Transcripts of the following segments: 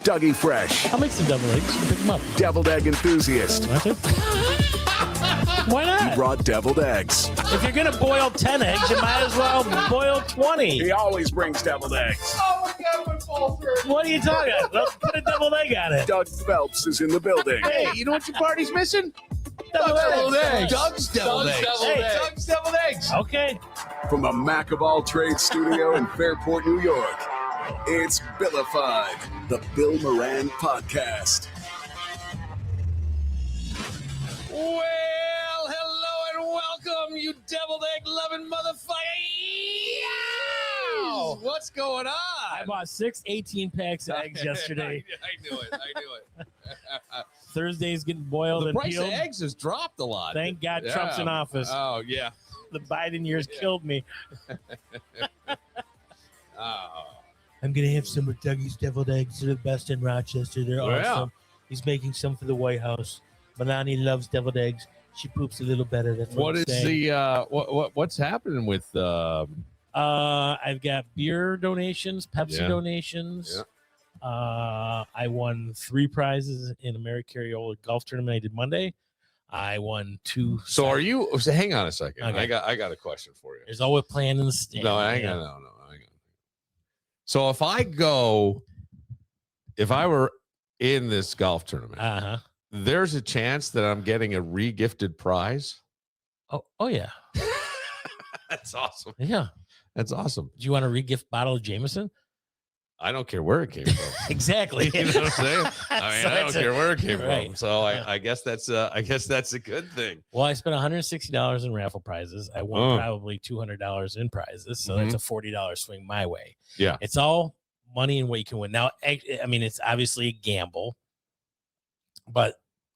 Dougie Fresh, I'll make some deviled eggs. You pick them up. deviled egg enthusiast. Want to? Why He not? brought deviled eggs. If you're going to boil 10 eggs, you might as well boil 20. He always brings deviled eggs. Oh my God, my balls hurt. What are you talking about? Let's put a deviled egg on it. Doug Phelps is in the building. Hey, you know what your party's missing? Deviled eggs. Doug's deviled eggs. Doug's deviled eggs. Okay. From the Mac of all trades studio in Fairport, New York, it's Billified, the Bill Moran podcast. Well, hello and welcome, you deviled egg loving motherfucker. Yow! What's going on? I bought 6 18-packs of eggs yesterday. I knew it. Thursday's getting boiled The and price peeled. of eggs has dropped a lot. Thank God Trump's in office. Oh, yeah. The Biden years killed me. Oh. I'm going to have some of Dougie's deviled eggs. They're the best in Rochester. They're awesome. He's making some for the White House. Melania loves deviled eggs. She poops a little better. That's What I'm is saying. the what's happening with I've got beer donations, Pepsi Yeah. donations. I won 3 prizes in AmeriCarriola golf tournament I did Monday. I won 2. So are you hang on a second. Okay. I got a question for you. There's always plan in the stand. No, hang on. No. So if I were in this golf tournament, Uh-huh. there's a chance that I'm getting a re-gifted prize. Oh yeah. That's awesome. Yeah. That's awesome. Do you want a regift bottle of Jameson? I don't care where it came from. Exactly. You know what I'm saying? I So don't that's care where it came right. from. So Yeah. I guess that's a good thing. Well, I spent $160 in raffle prizes. I won Oh. probably $200 in prizes. So Mhm. that's a $40 swing my way. Yeah. It's all money and what you can win. Now, I mean, it's obviously a gamble, but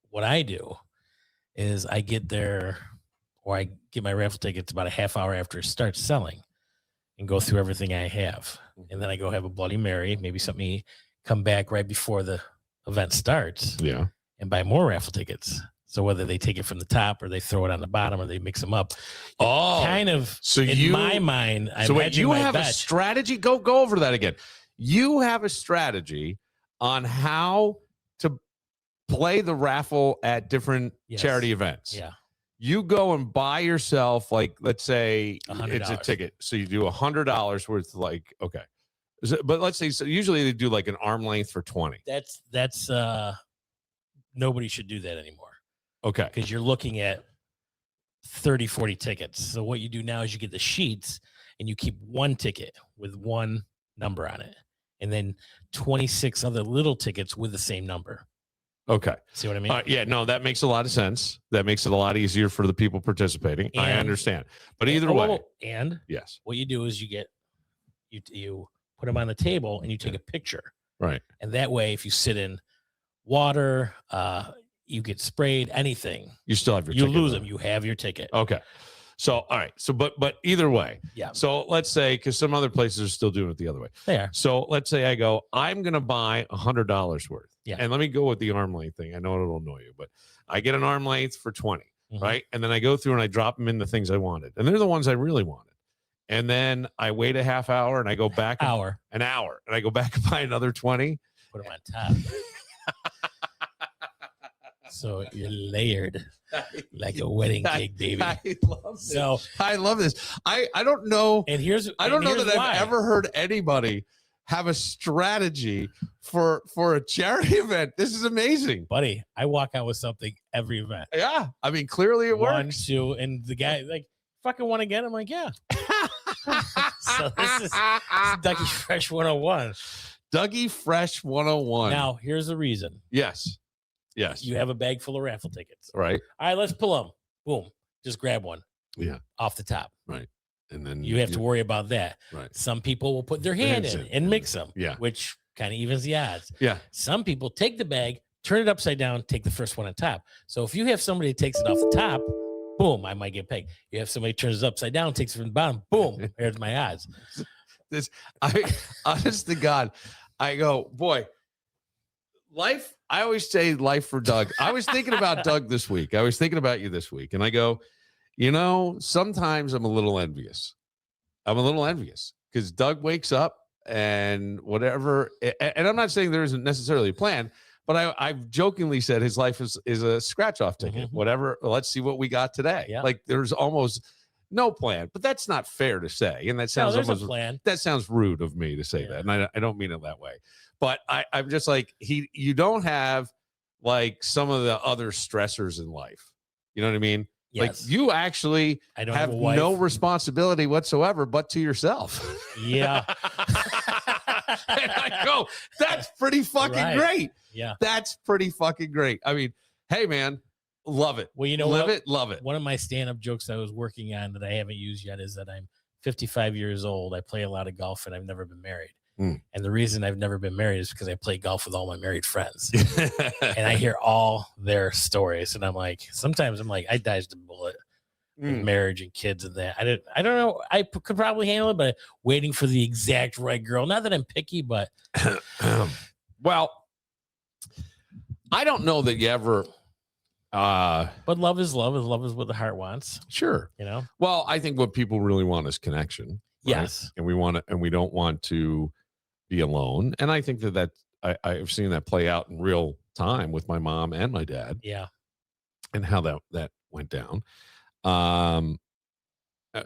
what I do is I get there, or I get my raffle tickets about a half hour after it starts selling and go through everything I have. And then I go have a Bloody Mary, maybe something, come back right before the event starts Yeah. and buy more raffle tickets. So whether they take it from the top or they throw it on the bottom or they mix them up, Oh, kind of so in my mind, I so wait, imagine you my have a bet. strategy? Go over that again. You have a strategy on how to play the raffle at different Yes. charity events. Yeah. You go and buy yourself, like, let's say $100. it's a ticket. So you do $100 worth, like, okay. But let's say, so usually they do like an arm length for 20. That's nobody should do that anymore Okay. because you're looking at 30, 40 tickets. So what you do now is you get the sheets and you keep one ticket with one number on it and then 26 other little tickets with the same number. Okay. See what I mean? Yeah, no, that makes a lot of sense. That makes it a lot easier for the people participating. I And- understand. But either way, and yes. what you do is you put them on the table and you take a picture. Right. And that way, if you sit in water, you get sprayed, anything, You still have your you ticket, lose though. them. You have your ticket. Okay. So, all right. So, but either way. Yeah. So let's say, because some other places are still doing it the other way. They are. So let's say I go, I'm going to buy $100 worth. Yeah. And let me go with the arm length thing. I know it'll annoy you, but I get an arm length for 20, Mhm. right? And then I go through and I drop them in the things I wanted. And they're the ones I really wanted. And then I wait a half hour and I go back an hour and I go back and buy another 20. Put them on top. So you're layered like a wedding cake, baby. I love this. So, I love this. I don't know. and here's I don't know that why. I've ever heard anybody have a strategy for a charity event. This is amazing. buddy, I walk out with something every event. Yeah. I mean, clearly it 1, works. 2, and the guy like fucking want again. I'm like, yeah. So this is Dougie Fresh 101. Dougie Fresh 101. Now, here's the reason. Yes. Yes. You have a bag full of raffle tickets. Right. All right, let's pull them. Boom. Just grab one. Yeah. Off the top. And then You have to worry about that. Right. Some people will put their hand Hands in in. and mix them, Yeah. which kind of evens the odds. Yeah. Some people take the bag, turn it upside down, take the first one on top. So if you have somebody that takes it off the top, boom, I might get pegged. You have somebody turns it upside down, takes it from the bottom, boom, there's my odds. Honest to God, I go, boy, life. I always say life for Doug. I was thinking about Doug this week. I was thinking about you this week. And I go, sometimes I'm a little envious. I'm a little envious because Doug wakes up and whatever. And I'm not saying there isn't necessarily a plan, but I've jokingly said his life is a scratch off ticket. Whatever. Let's see what we got today. Yeah. Like there's almost no plan, but that's not fair to say. And that sounds almost a plan. That sounds rude of me to say that. And I don't mean it that way, but I'm just like, you don't have like some of the other stressors in life. You know what I mean? Yes. Like you actually have no responsibility whatsoever, but to yourself. Yeah. And I go, that's pretty fucking great. Yeah. That's pretty fucking great. I mean, hey man, love it. Well, you know, love it. One of my stand-up jokes I was working on that I haven't used yet is that I'm 55 years old. I play a lot of golf and I've never been married. And the reason I've never been married is because I play golf with all my married friends. And I hear all their stories. And I'm like, sometimes I'm like, I dodged a bullet with marriage and kids and that. I don't know. I could probably handle it, but waiting for the exact right girl. Not that I'm picky, but well, I don't know that you ever but love is love. Love is what the heart wants. Sure. You know? Well, I think what people really want is connection. Right? Yes. And we don't want to be alone. And I think that I've seen that play out in real time with my mom and my dad. Yeah. And how that went down.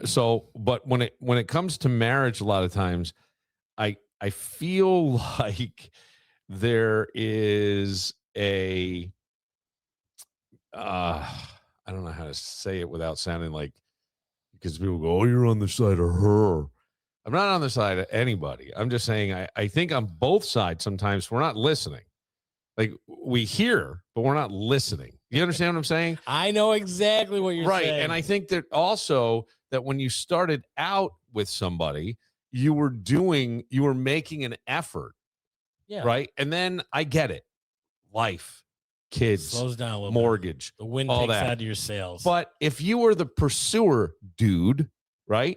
So, but when it comes to marriage, a lot of times I feel like there is I don't know how to say it without sounding like, because people go, oh, you're on the side of her. I'm not on the side of anybody. I'm just saying I think on both sides sometimes we're not listening. Like we hear, but we're not listening. You understand what I'm saying? I know exactly what you're saying. Right. And I think that also that when you started out with somebody, you were making an effort. Yeah. Right. And then I get it. Life, kids, slows down a little mortgage, bit. The wind all takes that out of your sails. But if you were the pursuer dude, right?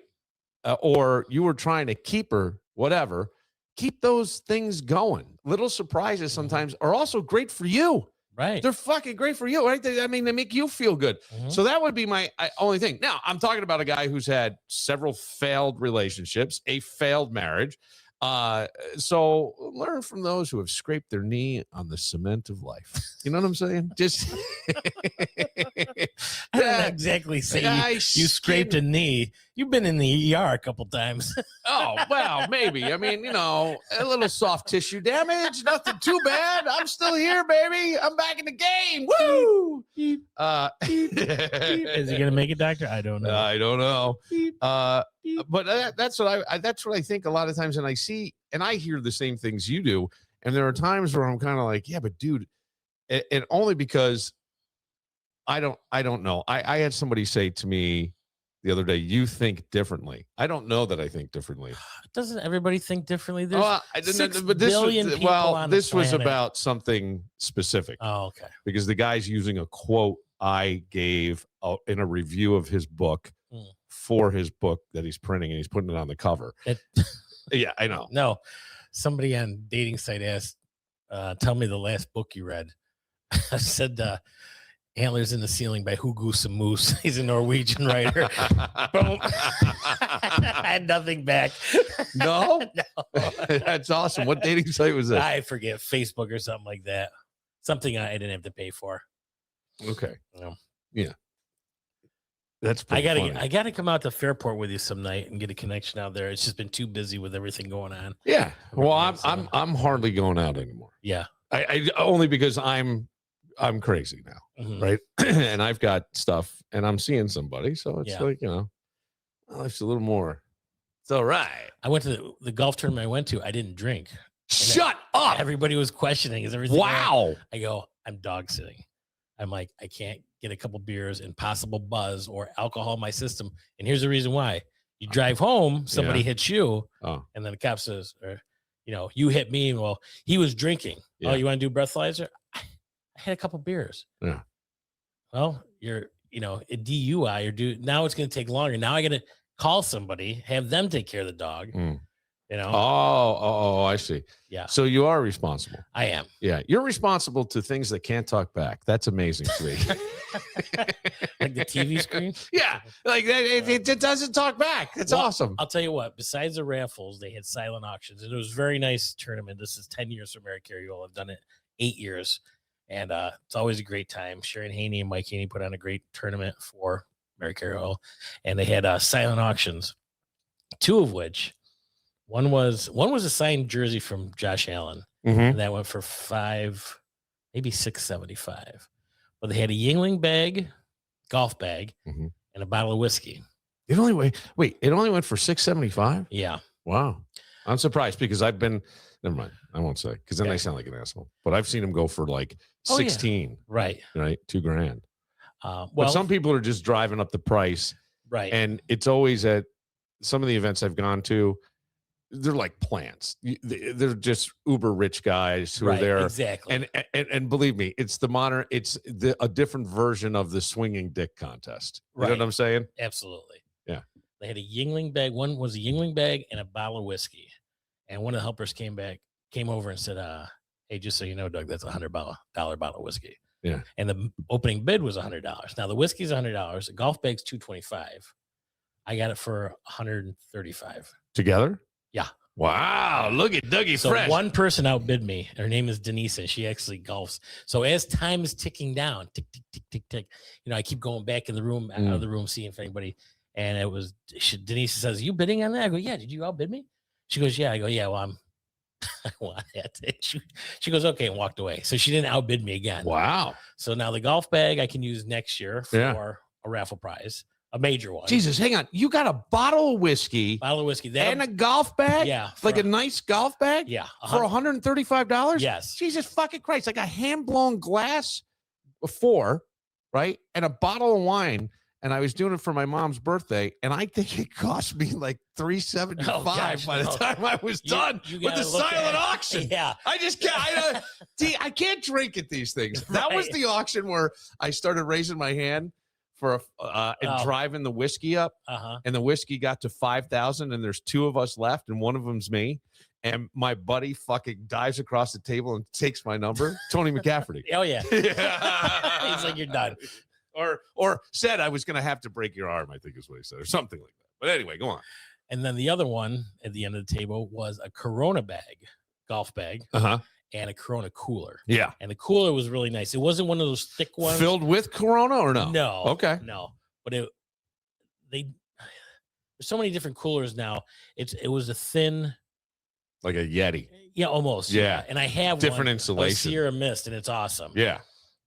Or you were trying to keep her, whatever, keep those things going. Little surprises sometimes are also great for you. Right. They're fucking great for you, right? They make you feel good. So that would be my only thing. Now, I'm talking about a guy who's had several failed relationships, a failed marriage. So learn from those who have scraped their knee on the cement of life. You know what I'm saying? Just I don't exactly say you scraped a knee. You've been in the ER a couple times. Oh, well, maybe. I mean, a little soft tissue damage. Nothing too bad. I'm still here, baby. I'm back in the game. Woo! Is he gonna make it, doctor? I don't know. I don't know. But that's what I think a lot of times, and I see and I hear the same things you do. And there are times where I'm kind of like, yeah, but dude, and only because I don't know. I had somebody say to me the other day, you think differently. I don't know that I think differently. Doesn't everybody think differently? There's this was about something specific. Oh, okay. Because the guy's using a quote I gave in a review of his book for his book that he's printing, and he's putting it on the cover. Yeah, I know. No, somebody on dating site asked, tell me the last book you read. I said, Antlers in the Ceiling by Hugo Samus. He's a Norwegian writer. Boom. I had nothing back. No? No. That's awesome. What dating site was that? I forget. Facebook or something like that. Something I didn't have to pay for. Okay. No. Yeah. That's I gotta come out to Fairport with you some night and get a connection out there. It's just been too busy with everything going on. Yeah. Well, I'm hardly going out anymore. Yeah. I only because I'm crazy now, right? And I've got stuff, and I'm seeing somebody, so it's like, life's a little more. It's all right. I went to the golf tournament I went to. I didn't drink. Shut up! Everybody was questioning, is everything wow? Right? I go, I'm dog sitting. I'm like, I can't get a couple beers and possible buzz or alcohol in my system. And here's the reason why: you drive home, somebody hits you, and then the cop says, or you hit me. Well, he was drinking. Yeah. Oh, you want to do breathalyzer? I had a couple beers. Yeah. Well, you're, a DUI, now it's going to take longer. Now I got to call somebody, have them take care of the dog. You know? I see. Yeah. So you are responsible. I am. Yeah. You're responsible to things that can't talk back. That's amazing to me. Like the TV screen? Yeah. Like that, it doesn't talk back. It's awesome. I'll tell you what, besides the raffles, they had silent auctions. And it was a very nice tournament. This is 10 years for Mary Carriole. I've done it 8 years. And it's always a great time. Sharon Haney and Mike Haney put on a great tournament for Mary Carriole. And they had silent auctions, 2 of which one was a signed jersey from Josh Allen. And that went for $5, maybe $6.75. But they had a Yingling bag, golf bag, and a bottle of whiskey. It only went for $6.75? Yeah. Wow. I'm surprised because I've been, never mind. I won't say because then I sound like an asshole. But I've seen them go for like 16. Right. Right. $2,000. Well, but some people are just driving up the price. Right. And it's always at some of the events I've gone to, they're like plants. They're just uber rich guys who are there. Exactly. And believe me, it's a different version of the swinging dick contest. You know what I'm saying? Absolutely. Yeah. They had a Yingling bag. One was a Yingling bag and a bottle of whiskey. And one of the helpers came over and said, hey, just so you know, Doug, that's $100 bottle of whiskey. Yeah. And the opening bid was $100. Now the whiskey's $100. The golf bag's $225. I got it for $135. Together? Yeah. Wow. Look at Dougie So Fresh. one person outbid me. Her name is Denise. And she actually golfs. So as time is ticking down, tick, tick, tick, tick, tick, I keep going back in the room, out of the room, seeing if anybody. And it was Denise says, "You bidding on that?" I go, "Yeah." "Did you outbid me?" She goes, "Yeah." I go, "Yeah." Well, I want that. She goes, "Okay," and walked away. So she didn't outbid me again. Wow. So now the golf bag I can use next year for a raffle prize. A major one. Jesus, hang on. You got a bottle of whiskey. And a golf bag? Yeah. Like a nice golf bag? Yeah. For $135? Yes. Jesus fucking Christ. Like a hand-blown glass before, right? And a bottle of wine. And I was doing it for my mom's birthday. And I think it cost me like $375 by the time I was done with the silent auction. Yeah. I just can't. I can't drink at these things. That was the auction where I started raising my hand for and driving the whiskey up, and the whiskey got to 5,000, and there's 2 of us left, and one of them's me, and my buddy fucking dives across the table and takes my number, Tony McCafferty. Oh yeah. He's like, "You're done," or said I was going to have to break your arm. I think is what he said, or something like that. But anyway, go on. And then the other one at the end of the table was a Corona bag, golf bag. And a Corona cooler. Yeah. And the cooler was really nice. It wasn't one of those thick ones. Filled with Corona or no? No. Okay. No. But there's so many different coolers now. It was a thin. Like a Yeti. Yeah, almost. Yeah. And I have different one, insulation. a Sierra Mist, and it's awesome. Yeah.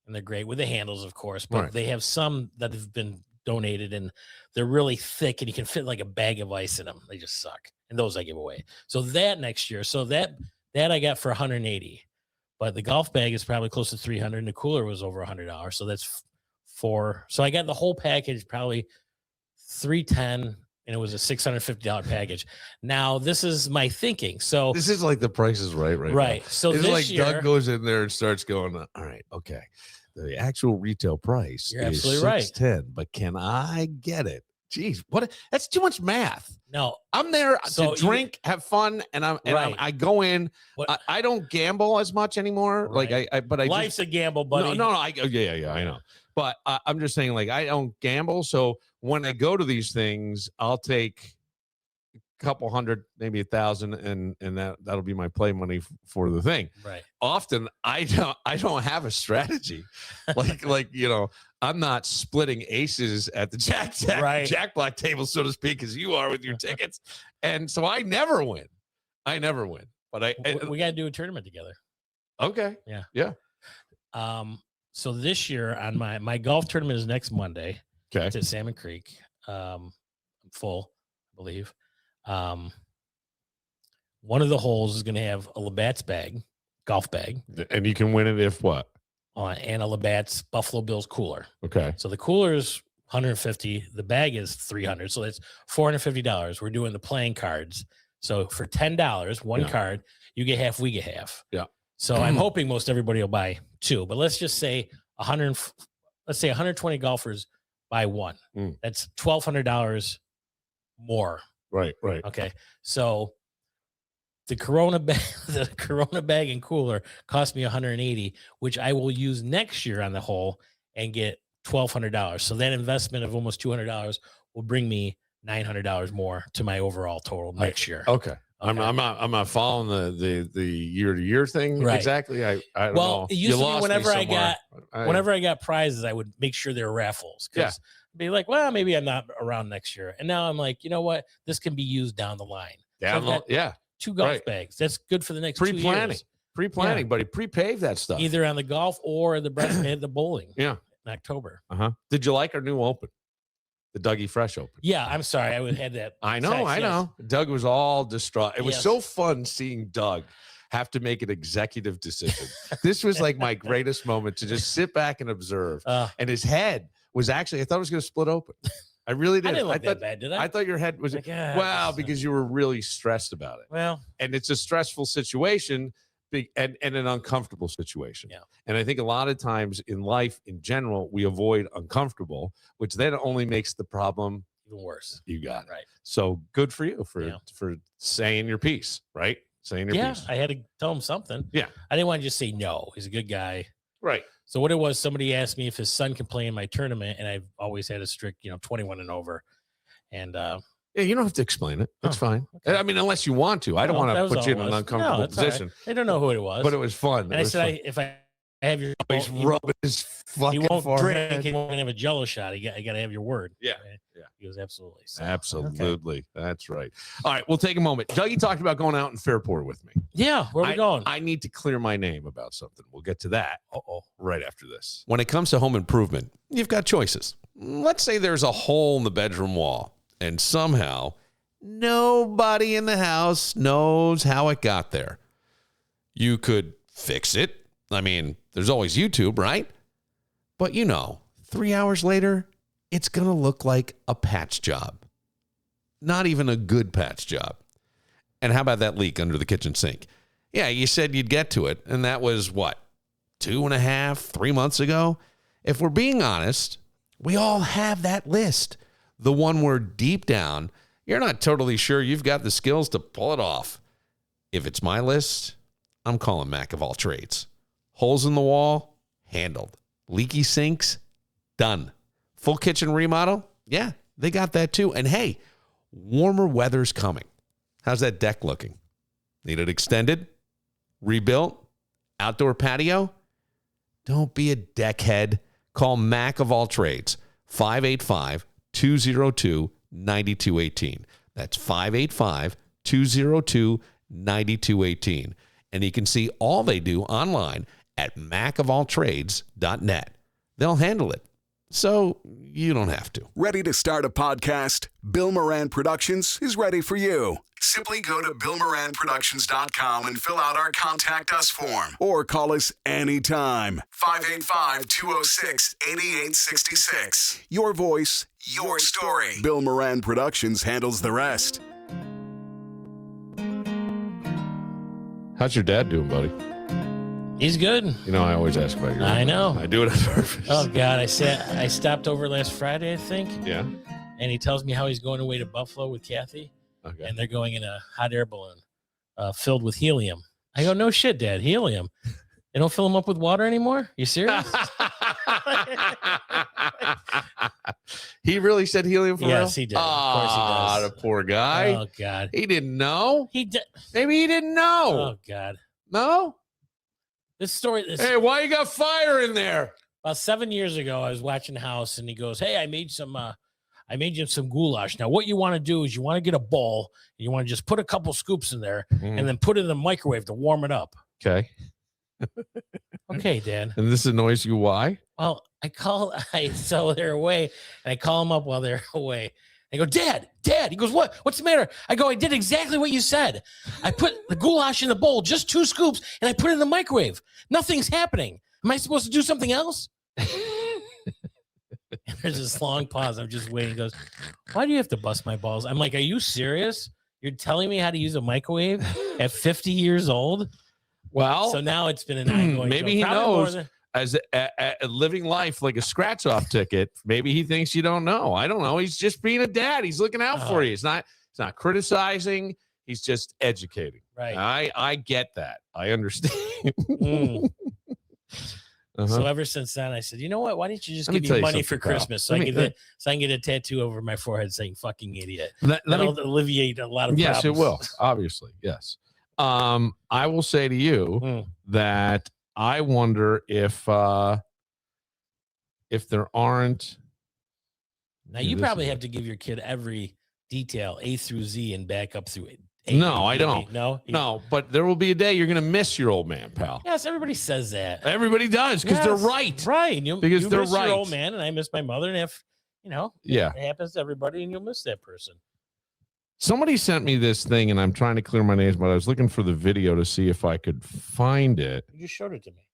And they're great with the handles, of course. But they have some that have been donated, and they're really thick, and you can fit like a bag of ice in them. They just suck. And those I give away. So that next year. So that I got for $180, but the golf bag is probably close to $300, and the cooler was over $100. So that's $400. So I got the whole package, probably $310, and it was a $650 package. Now this is my thinking. So this is like the Price is Right, right. Now. So it's this like year, Doug goes in there and starts going, all right, okay. The actual retail price You're is absolutely right. $610, but can I get it? Jeez, what? That's too much math. No, I'm there to drink, have fun, and I go in. I don't gamble as much anymore. Right. Like life's a gamble, buddy. No, I know. But I'm just saying, like, I don't gamble. So when I go to these things, I'll take a couple hundred, maybe 1,000, and that'll be my play money for the thing. Right. Often I don't have a strategy. like I'm not splitting aces at the Jack Black table, so to speak, as you are with your tickets. And so I never win. But we got to do a tournament together. Okay. Yeah. So this year on my golf tournament is next Monday. Okay. It's at Salmon Creek. I'm full, I believe. One of the holes is going to have a Labatt's bag, golf bag. And you can win it if what? And a Labatt's Buffalo Bills cooler. Okay. So the cooler is $150. The bag is $300. So that's $450. We're doing the playing cards. So for $10, one card, you get half, we get half. Yeah. So I'm hoping most everybody will buy 2. But let's just say 120 golfers buy 1. That's $1,200 more. Right. Okay. So the Corona bag and cooler cost me $180, which I will use next year on the whole and get $1,200. So that investment of almost $200 will bring me $900 more to my overall total next year. Okay. I'm not following the year to year thing exactly. I don't know. It used to be whenever I got prizes, I would make sure they were raffles. Yeah. Be like, well, maybe I'm not around next year. And now I'm like, you know what? This can be used down the line. Yeah. 2 golf bags. That's good for the next 2 years. Pre-planning, buddy. Pre-pave that stuff. Either on the golf or the bowling. Yeah. In October. Did you like our new open? The Dougie Fresh open. Yeah, I'm sorry. I had that. I know. Doug was all distraught. It was so fun seeing Doug have to make an executive decision. This was like my greatest moment to just sit back and observe. And his head was actually, I thought it was going to split open. I really did. I didn't look that bad, did I? I thought your head was, because you were really stressed about it. Well. And it's a stressful situation. And an uncomfortable situation. Yeah. And I think a lot of times in life in general, we avoid uncomfortable, which then only makes the problem even worse. You got it. Right. So good for you for saying your piece, right? Saying your piece. I had to tell him something. Yeah. I didn't want to just say no. He's a good guy. Right. So what it was, somebody asked me if his son can play in my tournament, and I've always had a strict, 21 and over. And yeah, you don't have to explain it. That's fine. Okay. I mean, unless you want to. I don't want to put you in an uncomfortable position. Right. I don't know who it was. But it was fun. And I said, if I have your... He's rubbing his fucking forehead. He won't drink. He won't have a Jello shot. I got to have your word. Yeah. Right? Yeah. He goes, absolutely. So, absolutely. Okay. That's right. All right, we'll take a moment. Dougie talked about going out in Fairport with me. Yeah, where are we going? I need to clear my name about something. We'll get to that right after this. When it comes to home improvement, you've got choices. Let's say there's a hole in the bedroom wall, and somehow nobody in the house knows how it got there. You could fix it. I mean, there's always YouTube, right? But 3 hours later, it's going to look like a patch job. Not even a good patch job. And how about that leak under the kitchen sink? Yeah, you said you'd get to it, and that was, 2.5, 3 months ago? If we're being honest, we all have that list. The one where deep down, you're not totally sure you've got the skills to pull it off. If it's my list, I'm calling Mac of all trades. Holes in the wall, handled. Leaky sinks, done. Full kitchen remodel, yeah, they got that too. And hey, warmer weather's coming. How's that deck looking? Need it extended? Rebuilt? Outdoor patio? Don't be a deckhead. Call Mac of all trades, 585-202-9218. That's 585-202-9218. And you can see all they do online at macofalltrades.net. They'll handle it, so you don't have to. Ready to start a podcast? Bill Moran Productions is ready for you. Simply go to BillMoranProductions.com and fill out our Contact Us form. Or call us anytime. 585-206-8866. Your voice, your story. Bill Moran Productions handles the rest. How's your dad doing, buddy? He's good. I always ask about your dad. I know. I do it on purpose. Oh, God. I stopped over last Friday, I think. Yeah. And he tells me how he's going away to Buffalo with Kathy. Okay. And they're going in a hot air balloon filled with helium. I go, no shit, Dad. Helium. They don't fill them up with water anymore? You serious? He really said helium for real? Yes, he did. Of course he does. The poor guy. Oh, God. He didn't know? Maybe he didn't know. Oh, God. No? This story. Hey, why you got fire in there? About 7 years ago, I was watching House, and he goes, hey, I made you some goulash. Now, what you want to do is you want to get a bowl, and you want to just put a couple scoops in there, and then put it in the microwave to warm it up. Okay. Okay, Dad. And this annoys you why? Well, so they're away, and I call them up while they're away. I go, Dad. He goes, what? What's the matter? I go, I did exactly what you said. I put the goulash in the bowl, just 2 scoops, and I put it in the microwave. Nothing's happening. Am I supposed to do something else? And there's this long pause. I'm just waiting. He goes, why do you have to bust my balls? I'm like, are you serious? You're telling me how to use a microwave at 50 years old? Well, so now it's been an ongoing. Maybe he knows as a living life like a scratch-off ticket. Maybe he thinks you don't know. I don't know. He's just being a dad. He's looking out for you. It's not criticizing. He's just educating. Right. I get that. I understand. So ever since then, I said, you know what? Why didn't you just Let me give tell me you money for something, pal. Christmas so I can get a tattoo over my forehead saying "fucking idiot"? That'll alleviate a lot of problems. Yes, it will. Obviously, yes. I will say to you that I wonder if there aren't. Now you probably have to give your kid every detail A through Z and back up through it. No, I don't. No, but there will be a day you're going to miss your old man, pal. Yes, everybody says that. Everybody does because they're right. Right. Because they're miss right. your old man, and I miss my mother, and if it happens to everybody, and you'll miss that person. Somebody sent me this thing, and I'm trying to clear my names, but I was looking for the video to see if I could find it. You just showed it to me.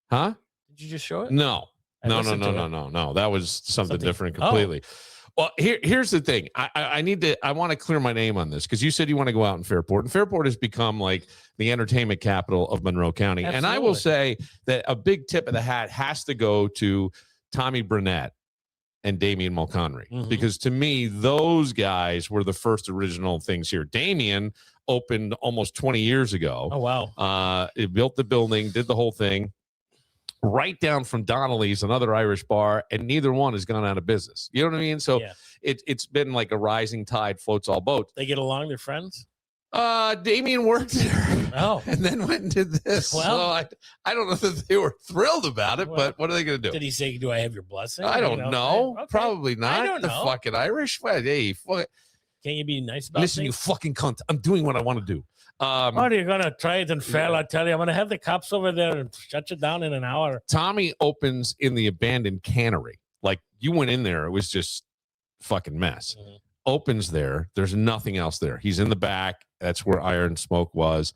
Huh? Did you just show it? No. No. That was something different completely. Well, here's the thing. I want to clear my name on this because you said you want to go out in Fairport, and Fairport has become like the entertainment capital of Monroe County. Absolutely. And I will say that a big tip of the hat has to go to Tommy Burnett and Damian Mulconry, because to me, those guys were the first original things here. Damian opened almost 20 years ago. Oh, wow. It built the building, did the whole thing. Right down from Donnelly's, another Irish bar, and neither one has gone out of business. You know what I mean? So it's been like a rising tide floats all boats. They get along, they're friends? Damien worked there. Oh. And then went and did this. Well, so I don't know that they were thrilled about it, but what are they going to do? Did he say, do I have your blessing? I don't know. Okay. Probably not. I don't know. The fucking Irish. Well, hey, can't you be nice about listen, things? you fucking cunt. I'm doing what I want to do. What are you gonna try it and fail? I tell you, I'm gonna have the cops over there and shut you down in an hour. Tommy opens in the abandoned cannery. Like you went in there, it was just fucking mess. Opens there. There's nothing else there. He's in the back. That's where Iron Smoke was.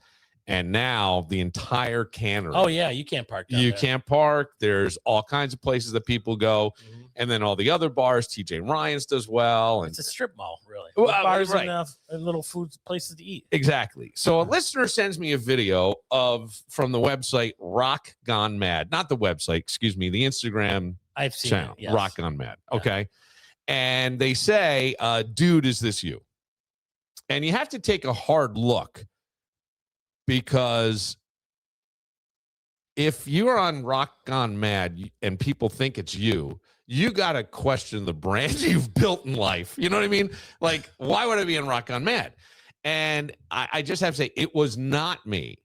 And now the entire cannery. Oh yeah, you can't park. You can't park. There's all kinds of places that people go, and then all the other bars. TJ Ryan's does well, and it's a strip mall, really. Well, bars right. and little food places to eat. Exactly. So a listener sends me a video from the website Rock Gone Mad, not the website, excuse me, the Instagram I've seen channel, it, yes. Rock Gone Mad. Okay, and they say, "Dude, is this you?" And you have to take a hard look. Because if you're on Rock Gone Mad and people think it's you, you got to question the brand you've built in life. You know what I mean? Like, why would I be on Rock Gone Mad? And I just have to say, it was not me.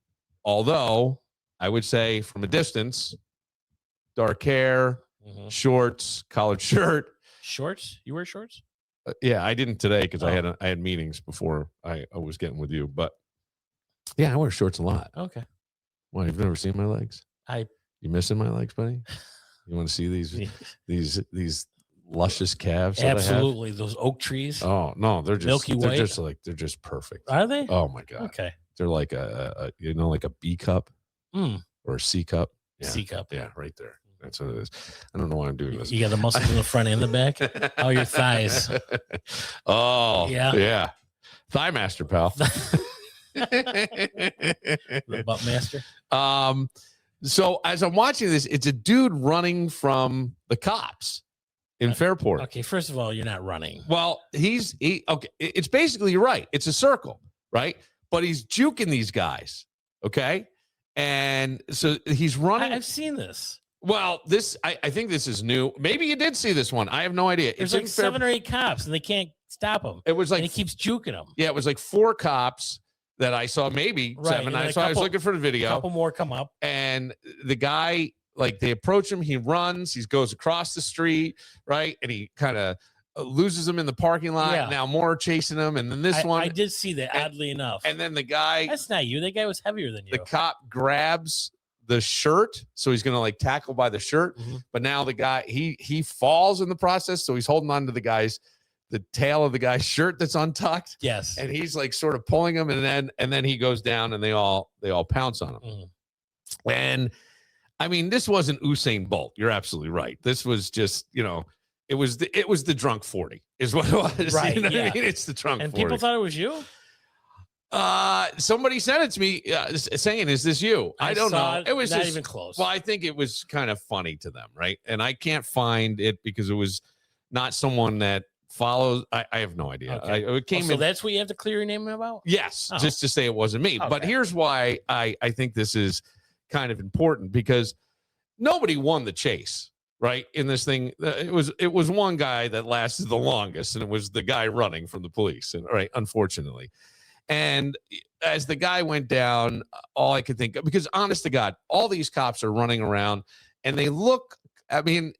Although I would say from a distance, dark hair, shorts, collared shirt. Shorts? You wear shorts? Yeah, I didn't today because I had meetings before I was getting with you, but. Yeah, I wear shorts a lot. Okay. Well, you've never seen my legs? You missing my legs, buddy? You want to see these luscious calves? Absolutely. Those oak trees. Oh no, they're just milky white. They're just perfect. Are they? Oh my god. Okay. They're like like a B cup or a C cup. Yeah. C cup. Yeah, right there. That's what it is. I don't know why I'm doing this. You got the muscles in the front and the back. Oh, your thighs. Oh yeah. Thigh master, pal. The butt master. So as I'm watching this, it's a dude running from the cops in Fairport. Okay, first of all, you're not running. Well, okay. It's basically, you're right. It's a circle, right? But he's juking these guys. Okay. And so he's running. I've seen this. Well, I think this is new. Maybe you did see this one. I have no idea. There's like 7 or 8 cops and they can't stop him. It was like, and he keeps juking them. Yeah, it was like 4 cops that I saw, maybe 7. I was looking for the video. A couple more come up. And the guy, like, they approach him. He runs. He goes across the street, right? And he kind of loses him in the parking lot. Yeah. Now more chasing him. And then this one. I did see that, oddly enough. And then the guy. That's not you. That guy was heavier than you. The cop grabs the shirt. So he's going to, like, tackle by the shirt. But now the guy, he falls in the process. So he's holding on to the tail of the guy's shirt that's untucked. Yes. And he's like sort of pulling him, and then he goes down and they all pounce on him. And I mean, this wasn't Usain Bolt. You're absolutely right. This was just, it was the drunk 40 is what it was. Right. You know yeah. what I mean? It's the drunk 40. And people thought it was you? Somebody sent it to me saying, is this you? I don't know. It was not just, even close. Well, I think it was kind of funny to them. Right. And I can't find it because it was not someone that follows. I have no idea. Okay. It came so in. that's what you have to clear your name about? Yes, Oh. just to say it wasn't me. Okay. But here's why I think this is kind of important, because nobody won the chase, right? In this thing, it was one guy that lasted the longest, and it was the guy running from the police, and right, unfortunately. And as the guy went down, all I could think of, because honest to God, all these cops are running around and they look, I mean,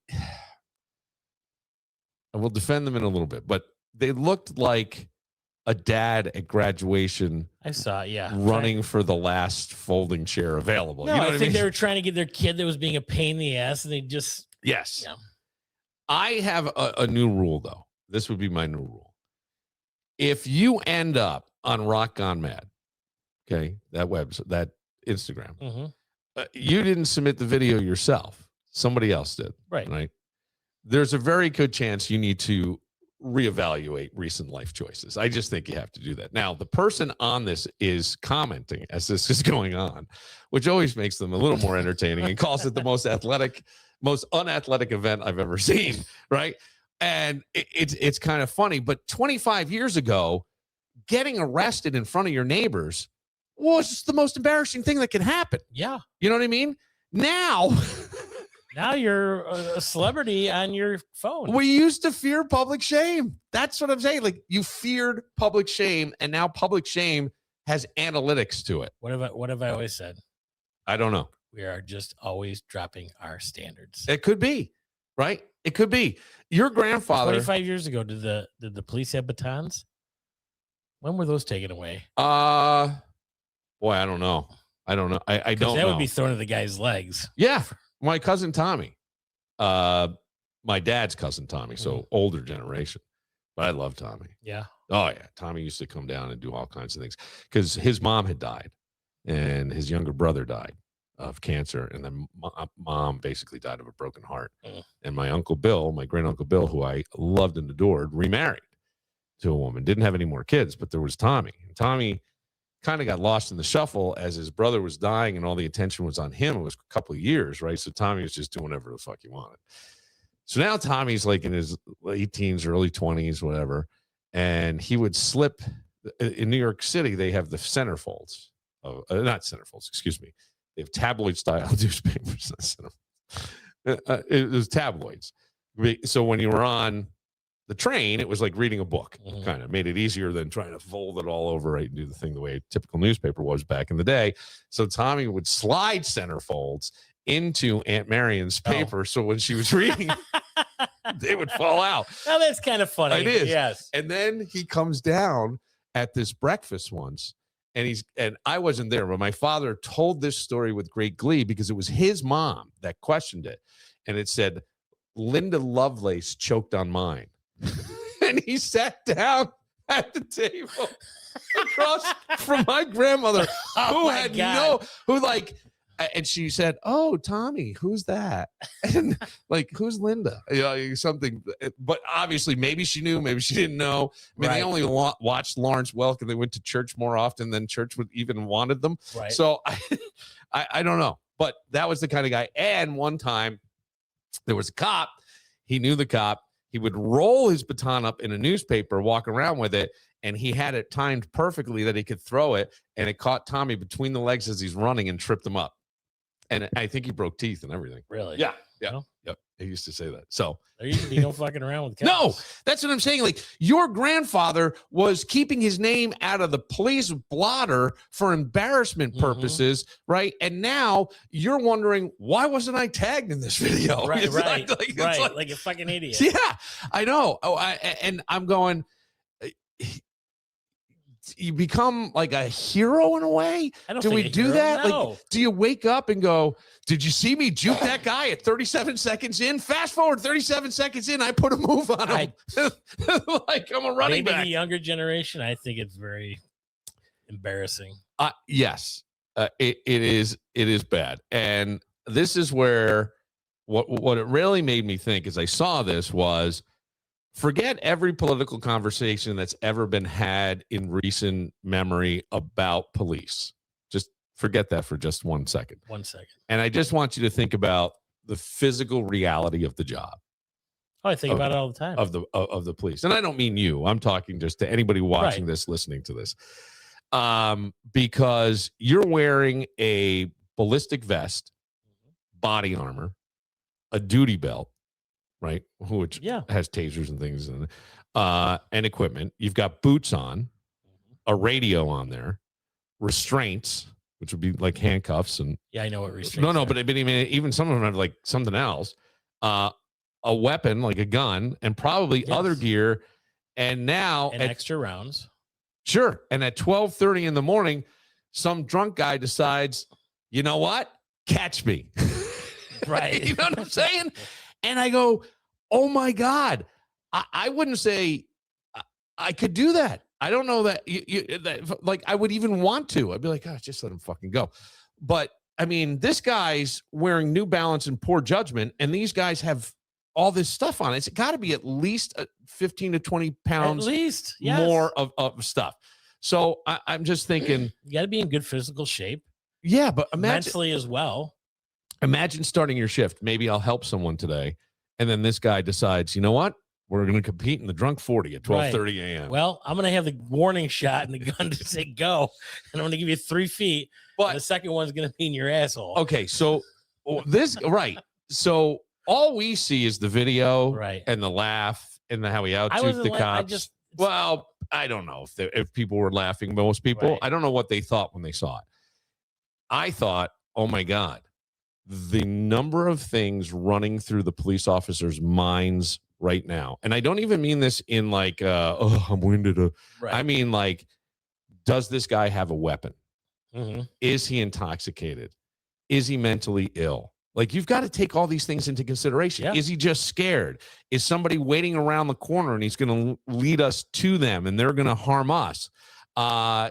I will defend them in a little bit, but they looked like a dad at graduation. I saw, running for the last folding chair available. No, You know I what think I mean? they were trying to get their kid that was being a pain in the ass, and they just Yes. Yeah. I have a new rule, though. This would be my new rule. If you end up on Rock Gone Mad, okay, that website, that Instagram, you didn't submit the video yourself. Somebody else did. Right. There's a very good chance you need to reevaluate recent life choices. I just think you have to do that. Now, the person on this is commenting as this is going on, which always makes them a little more entertaining, and calls it the most unathletic event I've ever seen, right? And it's kind of funny, but 25 years ago, getting arrested in front of your neighbors was the most embarrassing thing that can happen. Yeah. You know what I mean? Now you're a celebrity on your phone. We used to fear public shame. That's what I'm saying. Like, you feared public shame, and now public shame has analytics to it. What have I always said? I don't know. We are just always dropping our standards. It could be, right? It could be. Your grandfather. 25 years ago, did the police have batons? When were those taken away? Boy, I don't know. I don't know. I don't know. That would be thrown at the guy's legs. Yeah. My cousin Tommy, my dad's cousin Tommy, so older generation, but I love Tommy. Yeah. Oh yeah. Tommy used to come down and do all kinds of things because his mom had died and his younger brother died of cancer. And then mom basically died of a broken heart. And my uncle Bill, my great uncle Bill, who I loved and adored, remarried to a woman, didn't have any more kids, but there was Tommy. And Tommy kind of got lost in the shuffle as his brother was dying and all the attention was on him. It was a couple of years, right? So Tommy was just doing whatever the fuck he wanted. So now Tommy's like in his late teens, early 20s, whatever. And he would slip in New York City. They have the centerfolds, not centerfolds, excuse me. They have tabloid style newspapers. It was tabloids. So when you were on the train, it was like reading a book, kind of made it easier than trying to fold it all over, right, and do the thing the way a typical newspaper was back in the day. So Tommy would slide centerfolds into Aunt Marion's paper. So when she was reading, they would fall out. Now that's kind of funny. It is. Yes. And then he comes down at this breakfast once, and I wasn't there, but my father told this story with great glee because it was his mom that questioned it. And it said, Linda Lovelace choked on mine. And he sat down at the table across from my grandmother, and she said, "Oh, Tommy, who's that?" And like, "Who's Linda?" Something. But obviously, maybe she knew, maybe she didn't know. I mean, they only watched Lawrence Welk, and they went to church more often than church would even wanted them. Right. So I don't know, but that was the kind of guy. And one time, there was a cop. He knew the cop. He would roll his baton up in a newspaper, walk around with it, and he had it timed perfectly that he could throw it, and it caught Tommy between the legs as he's running and tripped him up. And I think he broke teeth and everything. Really? Yeah. Well, Yep. He used to say that. So there used to be no fucking around with cops. No, that's what I'm saying. Like, your grandfather was keeping his name out of the police blotter for embarrassment purposes, right? And now you're wondering, why wasn't I tagged in this video? Right, It's right, like, like a fucking idiot. Yeah, I know. And I'm going, you become like a hero in a way. Do we do that? No. Like, do you wake up and go, did you see me juke that guy at 37 seconds in? Fast forward 37 seconds in, I put a move on him. Like, I'm a running back. The younger generation, I think it's very embarrassing. Yes, it is bad. And this is where what it really made me think as I saw this was, forget every political conversation that's ever been had in recent memory about police. Just forget that for just 1 second. 1 second. And I just want you to think about the physical reality of the job. Oh, I think about it all the time. Of the police. And I don't mean you. I'm talking just to anybody watching this, listening to this. Because you're wearing a ballistic vest, body armor, a duty belt, right? Which has tasers and things in it, and equipment. You've got boots on, a radio on there, restraints, which would be like handcuffs. And I know what restraints No, but I mean, even some of them have like something else. A weapon, like a gun, and probably other gear. And now extra rounds. Sure. And at 12:30 in the morning, some drunk guy decides, you know what? Catch me. Right. You know what I'm saying? And I go, oh my God. I wouldn't say I could do that. I don't know that, like I would even want to. I'd be like, just let him fucking go. But I mean, this guy's wearing New Balance and poor judgment, and these guys have all this stuff on it. It's got to be at least 15 to 20 pounds at least, more of stuff. So I'm just thinking, you got to be in good physical shape. Yeah, but imagine mentally as well. Imagine starting your shift. Maybe I'll help someone today, and then this guy decides, you know what? We're going to compete in the drunk 40 at 12:30 a.m. Well, I'm going to have the warning shot and the gun to say go, and I'm going to give you 3 feet. But the second one's going to be in your asshole. Okay, so this right. So all we see is the video, and the laugh, and how he outshoots the cops. Well, I don't know if people were laughing. Most people, I don't know what they thought when they saw it. I thought, oh my God, the number of things running through the police officers' minds right now, and I don't even mean this in like, I'm winded. I mean, like, does this guy have a weapon? Mm-hmm. Is he intoxicated? Is he mentally ill? Like, you've got to take all these things into consideration. Yeah. Is he just scared? Is somebody waiting around the corner and he's going to lead us to them and they're going to harm us?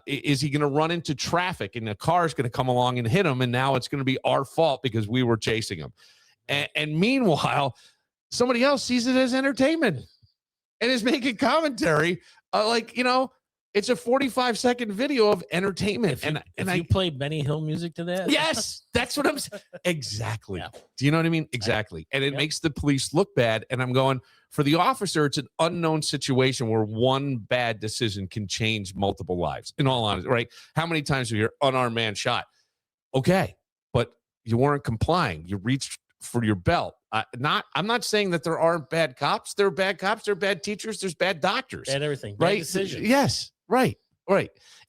Is he going to run into traffic and a car is going to come along and hit him, and now it's going to be our fault because we were chasing him? And meanwhile, somebody else sees it as entertainment and is making commentary. It's a 45-second video of entertainment. If you play Benny Hill music to that? Yes, that's what I'm saying. Exactly. Yeah. Do you know what I mean? Exactly. And it makes the police look bad. And I'm going, for the officer, it's an unknown situation where one bad decision can change multiple lives. In all honesty, right? How many times have you heard unarmed man shot? Okay, but you weren't complying. You reached for your belt. I'm not saying that there aren't bad cops. There are bad cops. There are bad teachers. There's bad doctors. Bad everything. Right? Bad decisions. Yes. Right.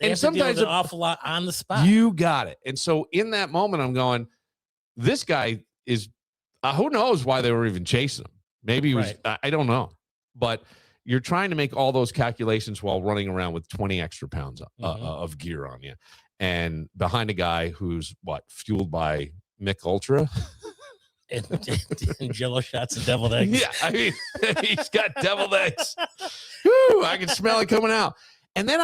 And sometimes an awful lot on the spot. You got it. And so in that moment, I'm going, this guy is, who knows why they were even chasing him? Maybe he was, I don't know. But you're trying to make all those calculations while running around with 20 extra pounds of gear on you. And behind a guy who's fueled by Mick Ultra. and Jello shots of deviled eggs. Yeah, I mean, he's got deviled eggs. Woo, I can smell it coming out. And then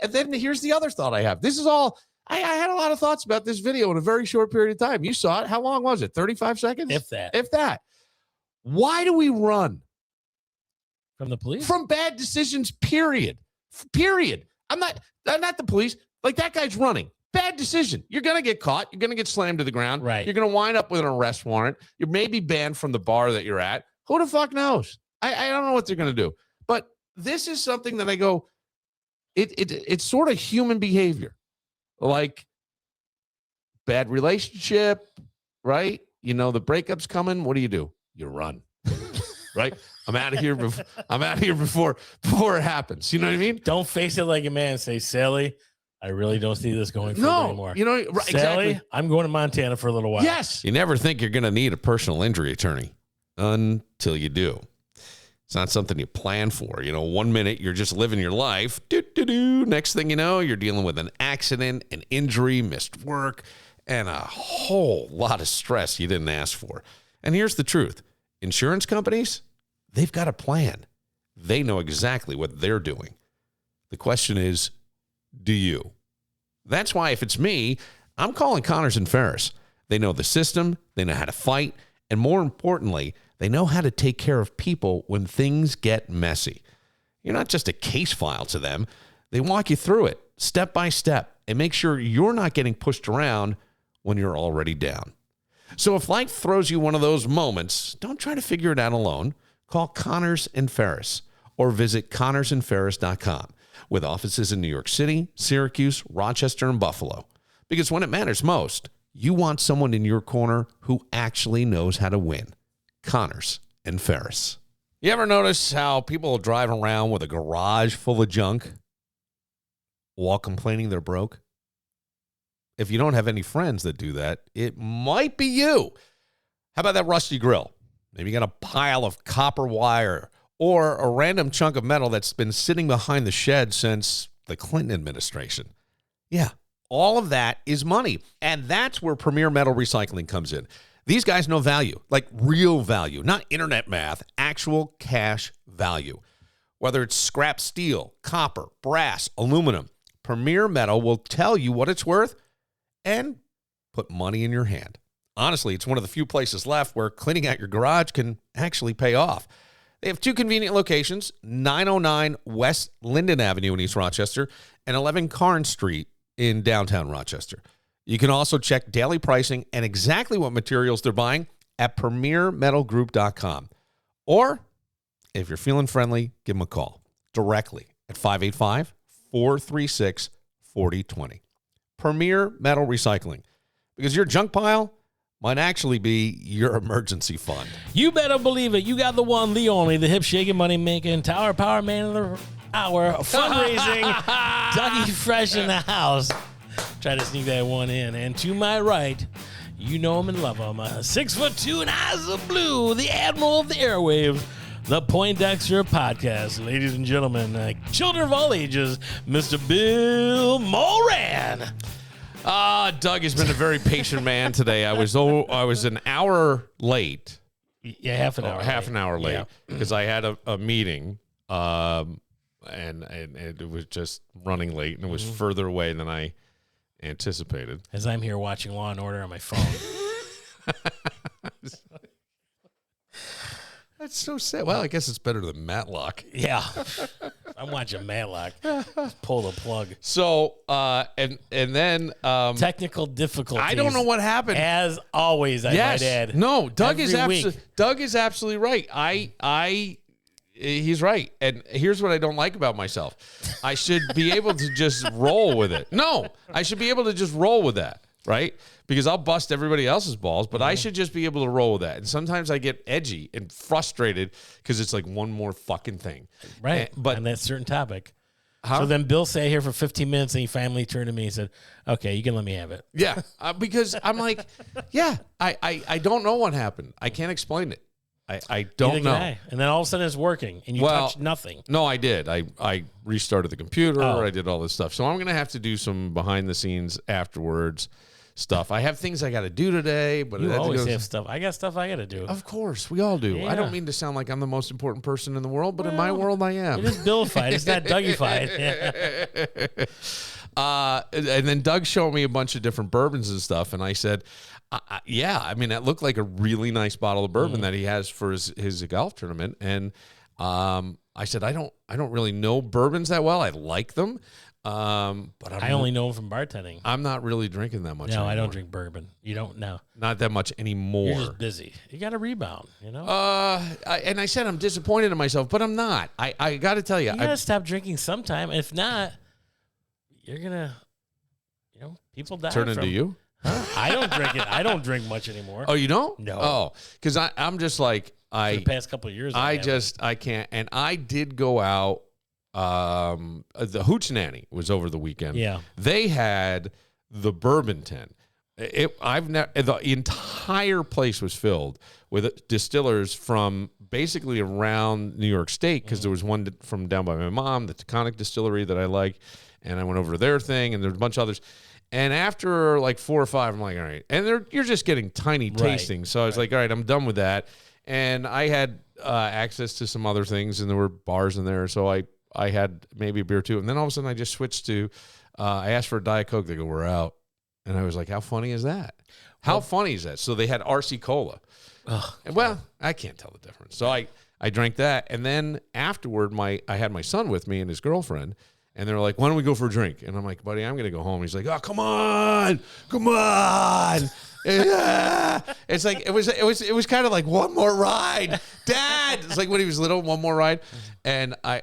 then here's the other thought I have. This is all, I had a lot of thoughts about this video in a very short period of time. You saw it. How long was it? 35 seconds? If that. Why do we run? From the police? From bad decisions, period. I'm not the police. Like, that guy's running. Bad decision. You're going to get caught. You're going to get slammed to the ground. Right. You're going to wind up with an arrest warrant. You may be banned from the bar that you're at. Who the fuck knows? I don't know what they're going to do. But this is something that I go, it's sort of human behavior. Like, bad relationship, right? You know, the breakup's coming. What do? You run. Right? I'm out of here before it happens. You know what I mean? Don't face it like a man. Say, Sally, I really don't see this going further anymore. You know, right, Sally, exactly. I'm going to Montana for a little while. Yes. You never think you're going to need a personal injury attorney until you do. It's not something you plan for. You know, 1 minute you're just living your life. Next thing you know, you're dealing with an accident, an injury, missed work, and a whole lot of stress you didn't ask for. And here's the truth. Insurance companies, they've got a plan. They know exactly what they're doing. The question is, do you? That's why if it's me, I'm calling Connors and Ferris. They know the system, they know how to fight, and more importantly, they know how to take care of people when things get messy. You're not just a case file to them. They walk you through it step by step and make sure you're not getting pushed around when you're already down. So if life throws you one of those moments, don't try to figure it out alone. Call Connors and Ferris or visit connorsandferris.com with offices in New York City, Syracuse, Rochester, and Buffalo. Because when it matters most, you want someone in your corner who actually knows how to win. Connors and Ferris. You ever notice how people drive around with a garage full of junk while complaining they're broke? If you don't have any friends that do that, it might be you. How about that rusty grill? Maybe you got a pile of copper wire or a random chunk of metal that's been sitting behind the shed since the Clinton administration. Yeah, all of that is money. And that's where Premier Metal Recycling comes in. These guys know value, like real value, not internet math, actual cash value. Whether it's scrap steel, copper, brass, aluminum, Premier Metal will tell you what it's worth and put money in your hand. Honestly, it's one of the few places left where cleaning out your garage can actually pay off. They have 2 convenient locations, 909 West Linden Avenue in East Rochester and 11 Carn Street in downtown Rochester. You can also check daily pricing and exactly what materials they're buying at premiermetalgroup.com. Or, if you're feeling friendly, give them a call directly at 585-436-4020. Premier Metal Recycling. Because your junk pile might actually be your emergency fund. You better believe it. You got the one, the only, the hip-shaking, money-making, Tower Power Man of the Hour, fundraising, Dougie Fresh in the house. Try to sneak that one in. And to my right, you know him and love him. 6'2" and eyes of blue, the Admiral of the Airwaves, the Poindexter Podcast. Ladies and gentlemen, children of all ages, Mr. Bill Moran. Doug has been a very patient man today. I was an hour late. Yeah, half an hour late because I had a meeting, and it was just running late, and it was further away than I anticipated. As I'm here watching Law and Order on my phone. That's so sad. Well, I guess it's better than Matlock. Yeah. I'm watching Matlock. Just pull the plug. So, and then technical difficulties. I don't know what happened. As always, I might add. No, Doug is absolutely right. He's right. And here's what I don't like about myself. I should be able to just roll with it. No, I should be able to just roll with that, right? Because I'll bust everybody else's balls, but I should just be able to roll with that. And sometimes I get edgy and frustrated because it's like one more fucking thing. Right. But on that certain topic. Huh? So then Bill sat here for 15 minutes and he finally turned to me and said, okay, you can let me have it. Yeah. Because I'm like, yeah, I don't know what happened. I can't explain it. I don't know. And then all of a sudden it's working and you touched nothing. No, I did. I restarted the computer. I did all this stuff. So I'm going to have to do some behind the scenes afterwards stuff. I have things I got to do today, but you always have stuff. I got stuff I got to do. Of course, we all do. Yeah. I don't mean to sound like I'm the most important person in the world, but in my world, I am. It is Billified. It's not Dougie-fied. And then Doug showed me a bunch of different bourbons and stuff, and I said, "Yeah, I mean, that looked like a really nice bottle of bourbon that he has for his golf tournament." And I said, "I don't really know bourbons that well. I like them." But I only know him from bartending. I'm not really drinking that much anymore. I don't drink bourbon. You don't know. Not that much anymore. You're just busy. You got to rebound, you know? And I said I'm disappointed in myself, but I'm not. I got to tell you. You got to stop drinking sometime. If not, you're going to, people die turn into you? Huh? I don't drink it. I don't drink much anymore. Oh, you don't? No. Oh, because I'm just like, for the past couple of years. I can't. And I did go out. The Hooch Nanny was over the weekend. Yeah, they had the bourbon tent. The entire place was filled with distillers from basically around New York State because there was one from down by my mom, the Taconic Distillery that I like, and I went over to their thing, and there's a bunch of others. And after like 4 or 5, I'm like, all right. And you're just getting tiny tastings. So I was like, all right, I'm done with that. And I had access to some other things, and there were bars in there. So I had maybe a beer or two. And then all of a sudden I just switched to, I asked for a Diet Coke. They go, we're out. And I was like, how funny is that? How funny is that? So they had RC Cola. Well, I can't tell the difference. So I drank that. And then afterward, I had my son with me and his girlfriend. And they're like, why don't we go for a drink? And I'm like, buddy, I'm going to go home. He's like, oh, come on. It's like it was kind of like one more ride, Dad. It's like when he was little, one more ride. And I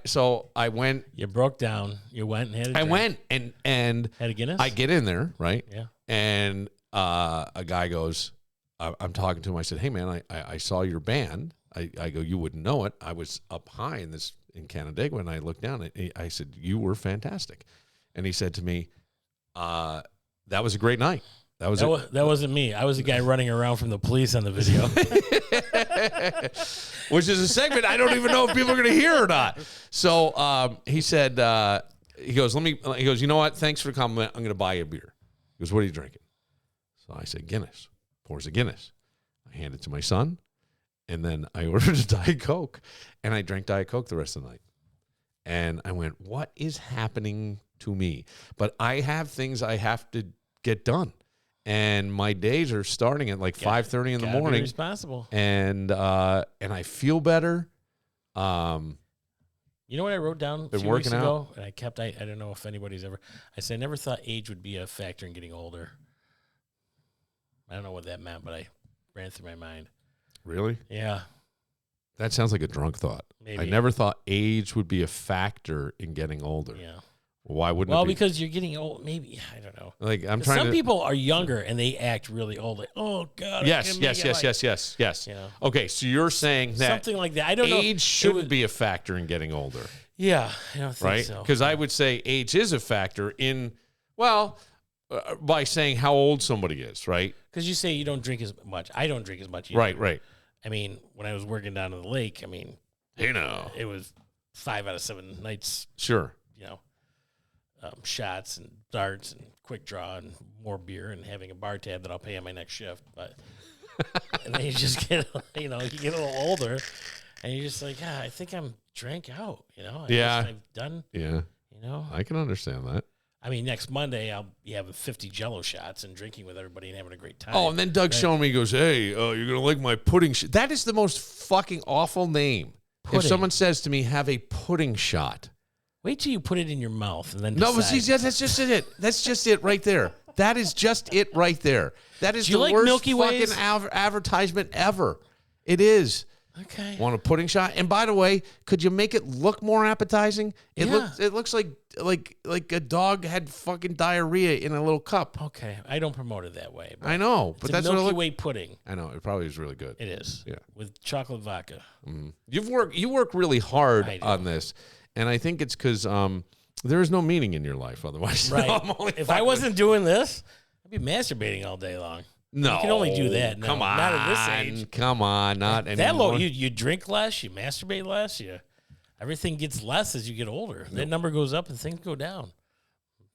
went. You broke down. You went and had a drink. I went and Had a Guinness? I get in there, right? Yeah. And a guy goes, I'm talking to him. I said, hey man, I saw your band. I go, you wouldn't know it. I was up high in Canandaigua, and I looked down. And I said, you were fantastic. And he said to me, that was a great night. That wasn't me. I was the guy running around from the police on the video. Which is a segment I don't even know if people are going to hear or not. So he said, he goes, you know what? Thanks for the compliment. I'm going to buy you a beer. He goes, what are you drinking? So I said, Guinness. Pours a Guinness. I hand it to my son, and then I ordered a Diet Coke, and I drank Diet Coke the rest of the night. And I went, what is happening to me? But I have things I have to get done. And my days are starting at like 5:30 in the morning. Be responsible. And I feel better. You know what I wrote down Been a few working weeks out. ago? And I don't know if anybody's ever. I said I never thought age would be a factor in getting older. I don't know what that meant, but I ran through my mind. Really? Yeah. That sounds like a drunk thought. Maybe. I never thought age would be a factor in getting older. Yeah. Why wouldn't Well, it be? because you're getting old. Maybe. I don't know. Like I'm trying Some to. people are younger and they act really old. Like, oh, God. Yes. You know, Okay, so you're saying that something like that. I don't know. age shouldn't be a factor in getting older, Yeah. I don't think right? so. Because I would say age is a factor in, by saying how old somebody is, right? Because you say you don't drink as much. I don't drink as much either. Right. I mean, when I was working down in the lake, it was 5 out of 7 nights, Sure. Shots and darts and quick draw and more beer and having a bar tab that I'll pay on my next shift. But and then you just get, you get a little older and you're just like, I think I'm drank out, I've done, I can understand that. I mean, next Monday I'll be having 50 Jello shots and drinking with everybody and having a great time. Oh, and then Doug's showing me, he goes, hey, you're going to like my pudding shot. That is the most fucking awful name. Pudding. If someone says to me, have a pudding shot. Wait till you put it in your mouth and then No, but decide. see, that's just it. That's just it right there. That is just it right there. That is Do you the like worst Milky Ways? fucking advertisement ever. It is. Okay. Want a pudding shot? And by the way, could you make it look more appetizing? It looks like a dog had fucking diarrhea in a little cup. Okay. I don't promote it that way. I know, but It's that's a what it Milky look. Way pudding. I know it probably is really good. It is. Yeah. With chocolate vodka. You work really hard I do. on this, and I think it's because there is no meaning in your life otherwise. Right. I'm only If I wasn't doing this, I'd be masturbating all day long. No, You can only do that now. Come on, Not at this age. Come on, not That anymore. low, you drink less, you masturbate less, everything gets less as you get older. That number goes up and things go down.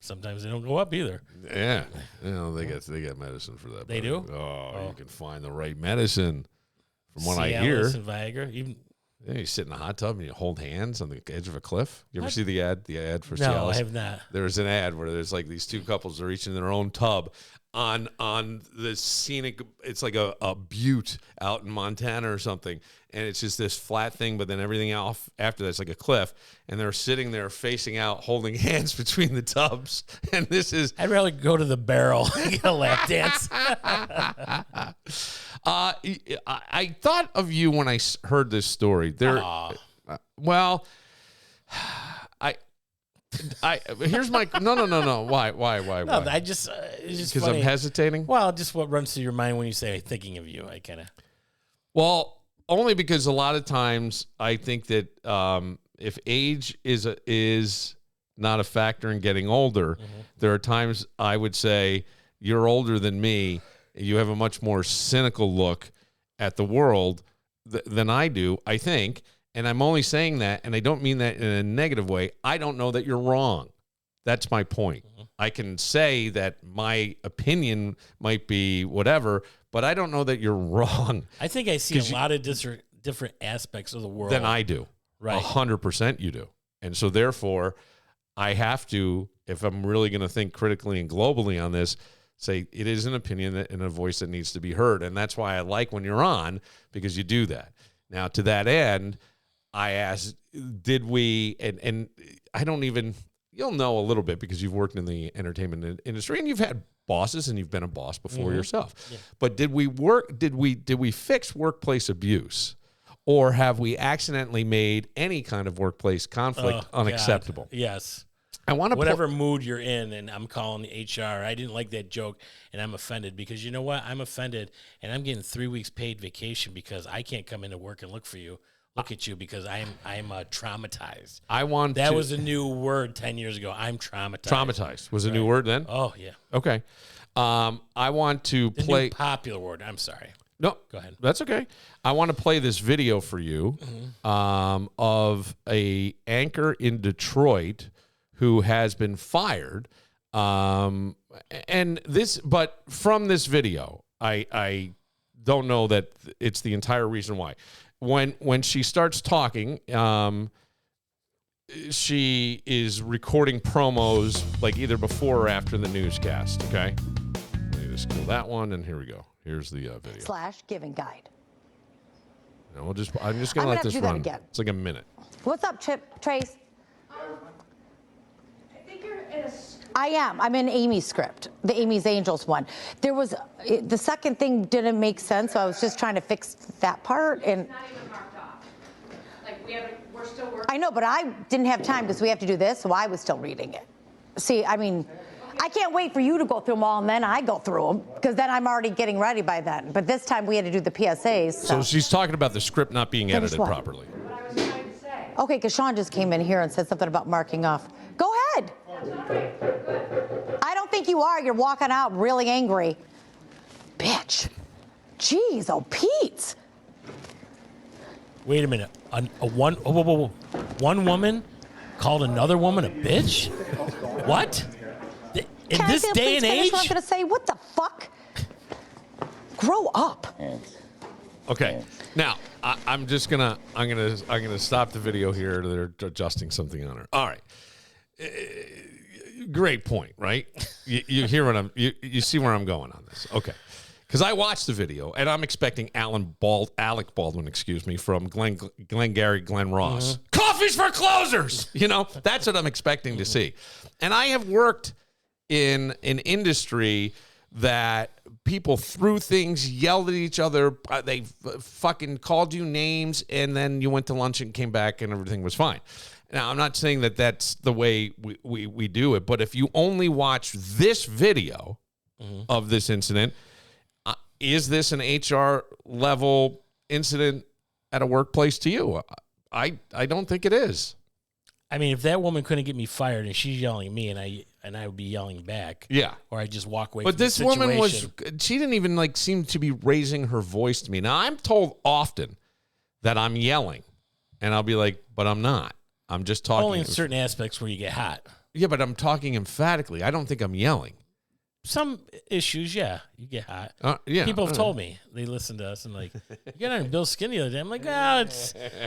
Sometimes they don't go up either. Yeah, they got medicine for that. They buddy. do? Oh, you can find the right medicine. From what I Cialis hear, and Viagra. Even you sit in a hot tub and you hold hands on the edge of a cliff. You ever see the ad? The ad for no, Cialis? I have not. There's an ad where there's like these two couples are each in their own tub on the scenic. It's like a butte out in Montana or something, and it's just this flat thing. But then everything off after that's like a cliff, and they're sitting there facing out, holding hands between the tubs. And this is I'd rather go to the barrel and get a lap dance. I thought of you when I heard this story. Well, here's my no. Why? No, I just it's just Because I'm funny. hesitating. Well, just what runs through your mind when you say thinking of you. I kind of. Well, only because a lot of times I think that if age is not a factor in getting older, there are times I would say you're older than me. You have a much more cynical look at the world than I do, I think. And I'm only saying that, and I don't mean that in a negative way. I don't know that you're wrong. That's my point. I can say that my opinion might be whatever, but I don't know that you're wrong I think I see a lot of different aspects of the world than I do. Right. 100% you do. And so therefore, I have to, if I'm really going to think critically and globally on this, say it is an opinion and a voice that needs to be heard. And that's why I like when you're on, because you do that. Now, to that end, I asked, did we, and I don't even, you'll know a little bit because you've worked in the entertainment industry and you've had bosses, and you've been a boss before Mhm. yourself. Yeah. But did we fix workplace abuse, or have we accidentally made any kind of workplace conflict Oh, unacceptable? God. Yes. I want to Whatever mood you're in, and I'm calling HR. I didn't like that joke, and I'm offended because you know what? I'm offended, and I'm getting 3 weeks paid vacation because I can't come into work and look at you because I'm traumatized. That was a new word 10 years ago. I'm traumatized. Traumatized was a new word then. Oh yeah. Okay. I want to The play. new popular word. I'm sorry. No, Go ahead. that's okay. I want to play this video for you of a anchor in Detroit who has been fired. And but from this video, I don't know that it's the entire reason why. When she starts talking, she is recording promos like either before or after the newscast. Okay, let me just kill that one, and here we go. Here's the video. / giving guide. No, I'm just gonna let this do that run. again. It's like a minute. What's up, Trace? I think you're in a I am. I'm in Amy's script, the Amy's Angels one. The second thing didn't make sense, so I was just trying to fix that part. And It's not even marked off. Like we're still working. I know, but I didn't have time because we have to do this, so I was still reading it. See, I mean, I can't wait for you to go through them all, and then I go through them because then I'm already getting ready by then. But this time we had to do the PSAs. So she's talking about the script not being Finish edited what? properly. What I was trying to say. Okay, because Sean just came in here and said something about marking off. Go ahead. I don't think you are. You're walking out really angry. Bitch. Jeez, oh, Pete. Wait a minute. One woman called another woman a bitch? What? In Can this I day please and finish age? what I'm going to say? What the fuck? Grow up. Okay. Now I'm gonna stop the video here. They're adjusting something on her. All right. Great point, right? You hear what you see where I'm going on this. Okay. Because I watched the video and I'm expecting Alec Baldwin, from Glengarry Glen Ross. Coffee's for closers. That's what I'm expecting to see. And I have worked in an industry that people threw things, yelled at each other, they fucking called you names, and then you went to lunch and came back and everything was fine. Now, I'm not saying that that's the way we do it, but if you only watch this video of this incident, is this an HR level incident at a workplace to you? I don't think it is. I mean, if that woman couldn't get me fired and she's yelling at me and I would be yelling back. Yeah. Or I just walk away But from this the woman situation. she didn't even seem to be raising her voice to me. Now, I'm told often that I'm yelling and I'll be like, but I'm not. I'm just talking. Only in certain aspects where you get hot. Yeah, but I'm talking emphatically. I don't think I'm yelling. Some issues, yeah, you get hot. Yeah. People have told me they listen to us and like, you got on Bill Skinny the other day. I'm like, oh,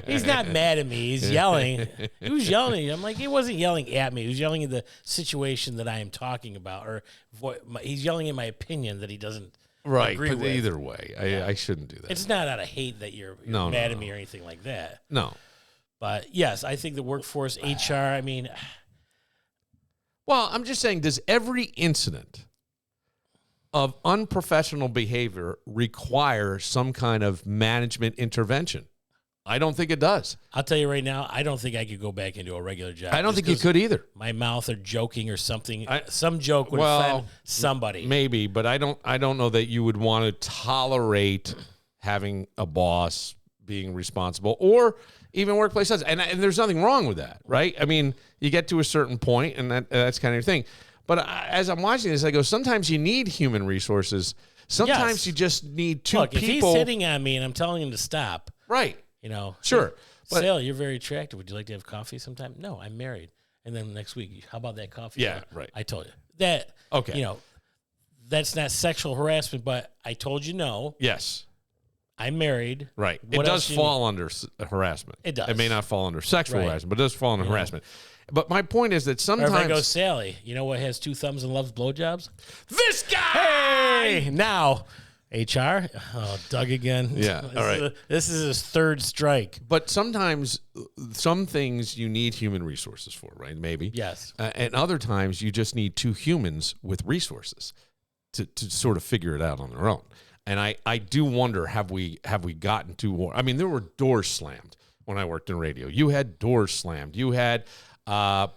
he's not mad at me. He's yelling. He was yelling at me. I'm like, he wasn't yelling at me. He was yelling at the situation that I am talking about, or he's yelling at my opinion that he doesn't agree but with. either way, I shouldn't do that. It's not out of hate that you're mad at me or anything like that. No. But yes, I think the workforce, HR, I mean. Well, I'm just saying, does every incident of unprofessional behavior require some kind of management intervention? I don't think it does. I'll tell you right now, I don't think I could go back into a regular job. I don't think you could either. My mouth or joking or something. Some joke would offend somebody. Maybe, but I don't know that you would want to tolerate having a boss being responsible, or even workplace does. And there's nothing wrong with that, right? I mean, you get to a certain point, and that's kind of your thing. But as I'm watching this, I go, sometimes you need human resources. Sometimes you just need two people. If he's hitting on me and I'm telling him to stop. Right. Sure. But Sale, you're very attractive. Would you like to have coffee sometime? No, I'm married. And then next week, how about that coffee? Yeah, right. I told you. That, okay. That's not sexual harassment, but I told you no. Yes. I'm married. Right. What it does fall under harassment. It does. It may not fall under sexual harassment, but it does fall under harassment. But my point is that Or sometimes... if I go, Sally, you know what has 2 thumbs and loves blowjobs? This guy! Hey, now, HR? Oh, Doug again. Yeah, all right. This is his 3rd strike. But sometimes, some things you need human resources for, right? Maybe. Yes. And other times, you just need 2 humans with resources. to sort of figure it out on their own. And I do wonder, have we gotten to? I mean, there were doors slammed when I worked in radio. You had doors slammed. You had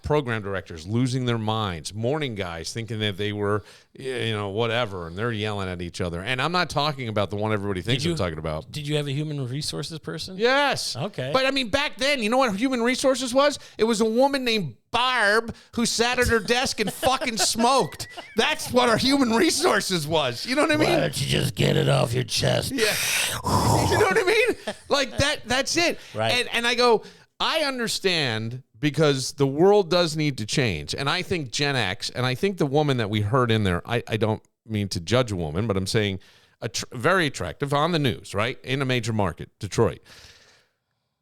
program directors losing their minds, morning guys thinking that they were, whatever, and they're yelling at each other. And I'm not talking about the one everybody thinks I'm talking about. Did you have a human resources person? Yes. Okay. But I mean, back then, you know what human resources was? It was a woman named Barb who sat at her desk and fucking smoked. That's what our human resources was. You know what I mean? Why don't you just get it off your chest? Yeah. You know what I mean? Like that's it. Right. And I go, I understand, because the world does need to change. And I think Gen X, and I think the woman that we heard in there, I don't mean to judge a woman, but I'm saying very attractive on the news, right? In a major market, Detroit.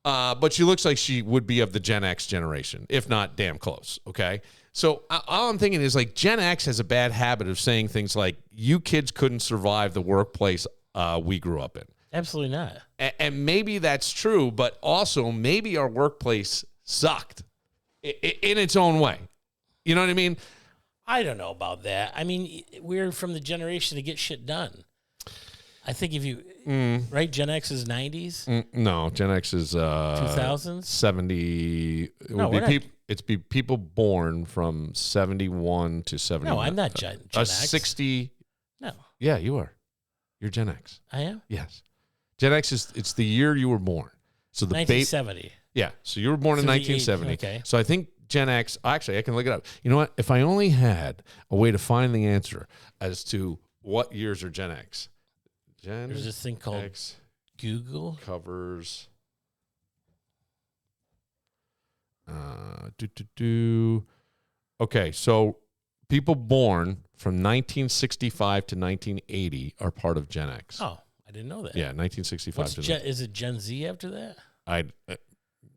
But she looks like she would be of the Gen X generation, if not damn close, okay? So all I'm thinking is, like, Gen X has a bad habit of saying things like, you kids couldn't survive the workplace we grew up in. Absolutely not. And maybe that's true, but also maybe our workplace sucked in its own way. You know what I mean? I don't know about that. I mean, we're from the generation to get shit done. I think if you, right, Gen X is 90s? No, Gen X is 2000s? 70. It'd be people born from 71 to 79. No, I'm not Gen X. 60. No. Yeah, you are. You're Gen X. I am? Yes. Gen X it's the year you were born. So the 1970. Yeah. So you were born in 1970. Okay. So I think Gen X, actually, I can look it up. You know what? If I only had a way to find the answer as to what years are Gen X. There's this thing called X Google. Covers. Okay. So people born from 1965 to 1980 are part of Gen X. Oh, I didn't know that. Yeah, 1965 is it Gen Z after that?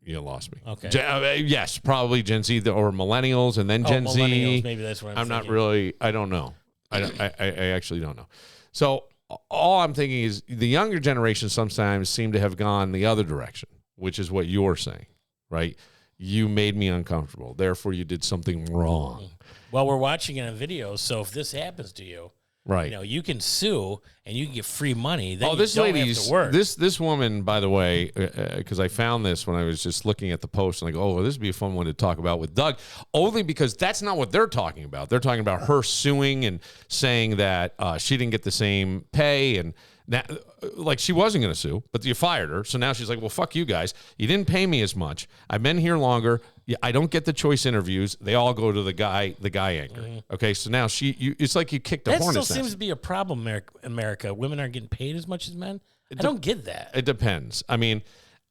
You lost me. Okay. Yes, probably Gen Z or millennials, and then Gen Z. Millennials, maybe that's what I'm not thinking. really. I don't know. I actually don't know. So all I'm thinking is the younger generation sometimes seem to have gone the other direction, which is what you're saying, right? You made me uncomfortable. Therefore, you did something wrong. Well, we're watching it on video, so if this happens to you, right? You can sue and you can get free money. Then this lady's have to work. This woman, by the way, because I found this when I was just looking at the post, and I go, oh, well, this would be a fun one to talk about with Doug, only because that's not what they're talking about. They're talking about her suing and saying that she didn't get the same pay, and that, like, she wasn't going to sue, but you fired her. So now she's like, well, fuck you guys. You didn't pay me as much. I've been here longer. I don't get the choice interviews. They all go to the guy anchor. Mm-hmm. Okay, so now it's like you kicked a hornet's nest. That still seems to be a problem, America. Women aren't getting paid as much as men. I don't get that. It depends. I mean,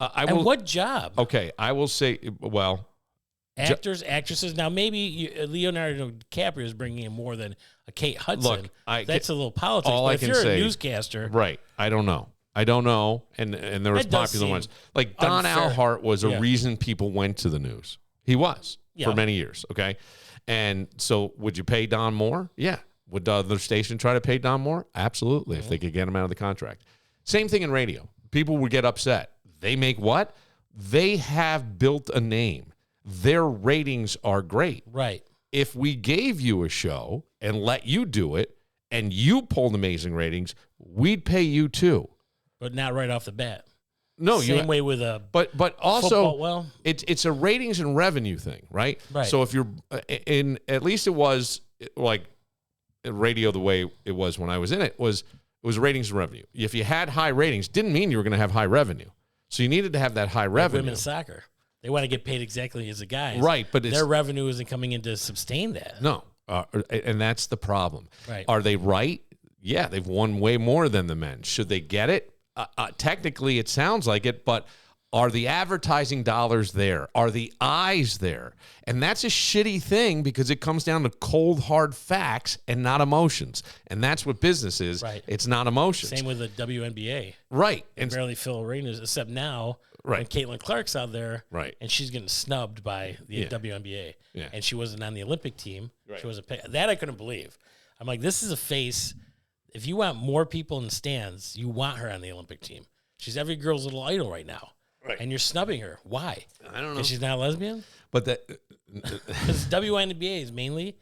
and what job? Okay, I will say, well, actors, actresses. Now maybe Leonardo DiCaprio is bringing in more than a Kate Hudson. Look, that's a little politics. All but I if can you're say, a newscaster, right? I don't know. And there was popular ones like Don Alhart was a reason people went to the news. He was for many years. Okay, and so would you pay Don more? Yeah. Would the other station try to pay Don more? Absolutely, if they could get him out of the contract. Same thing in radio. People would get upset. They make what? They have built a name. Their ratings are great. Right. If we gave you a show and let you do it and you pulled amazing ratings, we'd pay you too. But not right off the bat. No, same way with a but also football, well, it's a ratings and revenue thing, right? Right. So if you're in, at least it was like radio the way it was when I was in it was ratings and revenue. If you had high ratings, didn't mean you were going to have high revenue. So you needed to have that high revenue. Women's soccer, they want to get paid exactly as the guys, right? But their revenue isn't coming in to sustain that. No, and that's the problem. Right? Are they right? Yeah, they've won way more than the men. Should they get it? Technically, it sounds like it, but are the advertising dollars there? Are the eyes there? And that's a shitty thing because it comes down to cold, hard facts and not emotions. And that's what business is. Right. It's not emotions. Same with the WNBA. Right. And barely fill arenas, except now when Caitlin Clark's out there. Right. And she's getting snubbed by the WNBA. Yeah. And she wasn't on the Olympic team. Right. She wasn't picked. That I couldn't believe. I'm like, this is a face. If you want more people in the stands, you want her on the Olympic team. She's every girl's little idol right now. Right. And you're snubbing her. Why? I don't know. Because she's not a lesbian? But that Because WNBA is mainly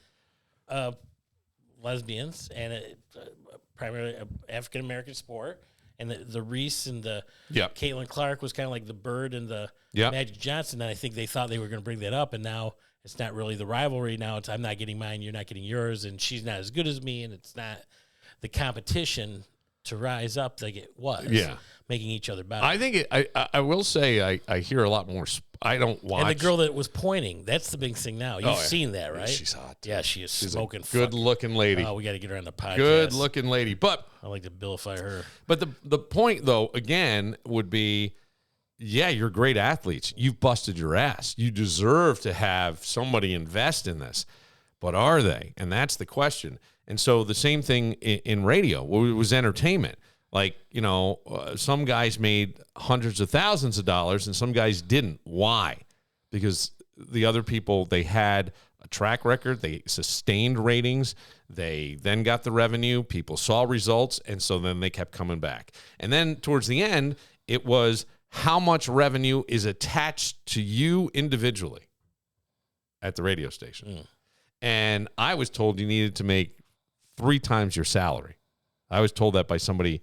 lesbians. And primarily an African American sport, and the Reese and the Yep. Caitlin Clark was kind of like the Bird and the Yep. Magic Johnson. And I think they thought they were going to bring that up, and now it's not really the rivalry. Now it's I'm not getting mine, you're not getting yours, and she's not as good as me, and it's not the competition to rise up like it was. Yeah. Making each other better. I think I will say I hear a lot more. I don't watch. And the girl that was pointing, that's the big thing now. You've seen that, right? She's hot. Yeah, she is She's smoking. a good-looking lady. Oh, we got to get her on the podcast. Good-looking lady. But I like to billify her. But the point, though, again, would be, yeah, you're great athletes. You've busted your ass. You deserve to have somebody invest in this. But are they? And that's the question. And so the same thing in radio. It was entertainment. Like, some guys made hundreds of thousands of dollars and some guys didn't. Why? Because the other people, they had a track record. They sustained ratings. They then got the revenue. People saw results. And so then they kept coming back. And then towards the end, it was how much revenue is attached to you individually at the radio station. And I was told you needed to make 3 times your salary. I was told that by somebody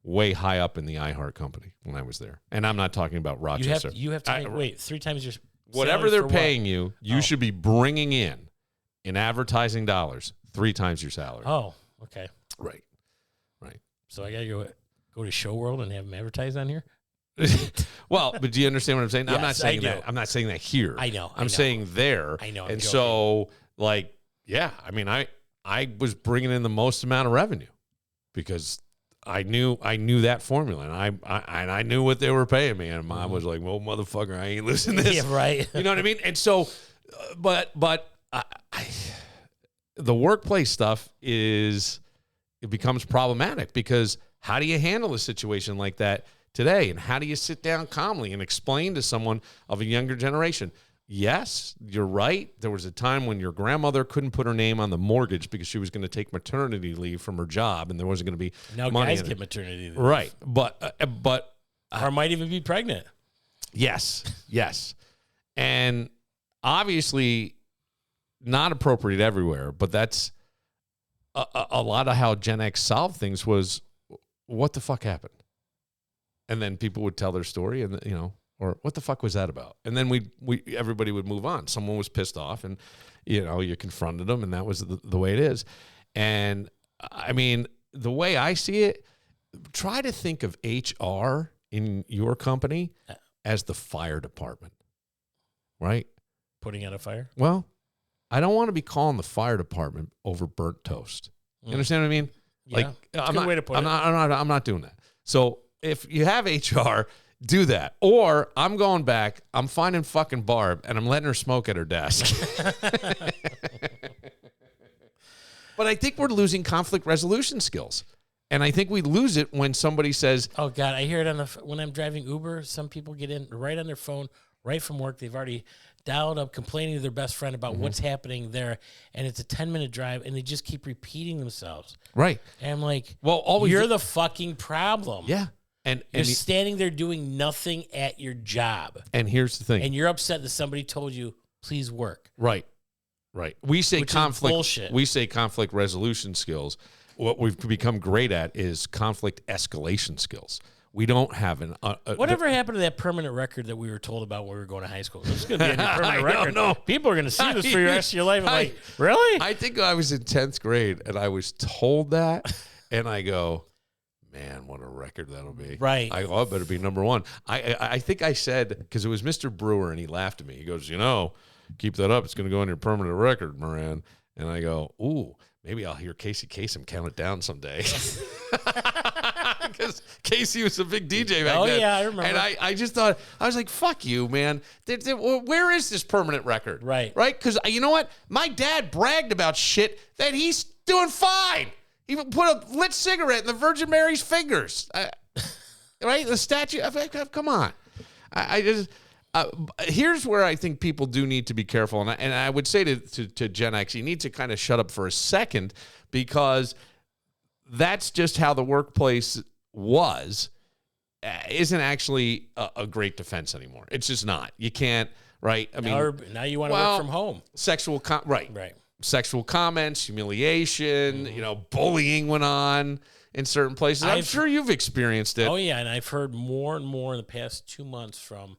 way high up in the iHeart company when I was there. And I'm not talking about Rochester. You have to make, 3 times your whatever salary they're for paying what? you should be bringing in advertising dollars 3 times your salary. Oh, okay. Right. So I got to go to Show World and have them advertise on here? Well, but do you understand what I'm saying? I'm not Yes, saying I do. that. I'm not saying that here. I know. I'm saying there. I know, I'm And joking. so, like, yeah, I mean, I was bringing in the most amount of revenue because I knew that formula, and I knew what they were paying me, and Mom was like, "Well, motherfucker, I ain't losing this." Yeah, right. You know what I mean? And so, but the workplace stuff it becomes problematic because how do you handle a situation like that today, and how do you sit down calmly and explain to someone of a younger generation? Yes, you're right. There was a time when your grandmother couldn't put her name on the mortgage because she was going to take maternity leave from her job, and there wasn't going to be Now money guys in get it. maternity leave. Right, but Or might even be pregnant. yes, and obviously not appropriate everywhere. But that's a lot of how Gen X solved things was, what the fuck happened, and then people would tell their story, and or what the fuck was that about? And then everybody would move on. Someone was pissed off, and you confronted them, and that was the way it is. And I mean, the way I see it, try to think of HR in your company as the fire department, right? Putting out a fire? Well, I don't want to be calling the fire department over burnt toast. You understand what I mean? Yeah. That's a good way to put it. I'm not doing that. So if you have HR, do that. Or I'm going back, I'm finding fucking Barb, and I'm letting her smoke at her desk. But I think we're losing conflict resolution skills. And I think we lose it when somebody says, Oh, God, I hear it when I'm driving Uber. Some people get in right on their phone, right from work. They've already dialed up, complaining to their best friend about what's happening there. And it's a 10-minute drive, and they just keep repeating themselves. right. And I'm like, Well, always you're the fucking problem. Yeah. And You're standing there doing nothing at your job. and here's the thing. And you're upset that somebody told you, please work. Right. We say Which is conflict. bullshit. We say conflict resolution skills. What we've become great at is conflict escalation skills. We don't have Whatever happened to that permanent record that we were told about when we were going to high school? This is going to be a new permanent record. know. People are going to see this for the rest of your life. I'm like, really? I think I was in 10th grade and I was told that, and I go, man, what a record that'll be. Right. I better be number one. I think I said, because it was Mr. Brewer, and he laughed at me. He goes, keep that up. It's going to go on your permanent record, Moran. And I go, ooh, maybe I'll hear Casey Kasem count it down someday. Because Casey was a big DJ back then. Oh, yeah, I remember. And I just thought, I was like, fuck you, man. Where is this permanent record? Right. Right? Because you know what? My dad bragged about shit that he's doing fine. He put a lit cigarette in the Virgin Mary's fingers. Right? The statue. Come on. I just... here's where I think people do need to be careful. And I would say to Gen X, you need to kind of shut up for a second, because that's just how the workplace was. Isn't actually a great defense anymore. It's just not. You can't, right? I mean, now you want to work from home. Sexual, right. Right. sexual comments, humiliation, bullying went on in certain places. I'm sure you've experienced it. Oh, yeah, and I've heard more and more in the past 2 months from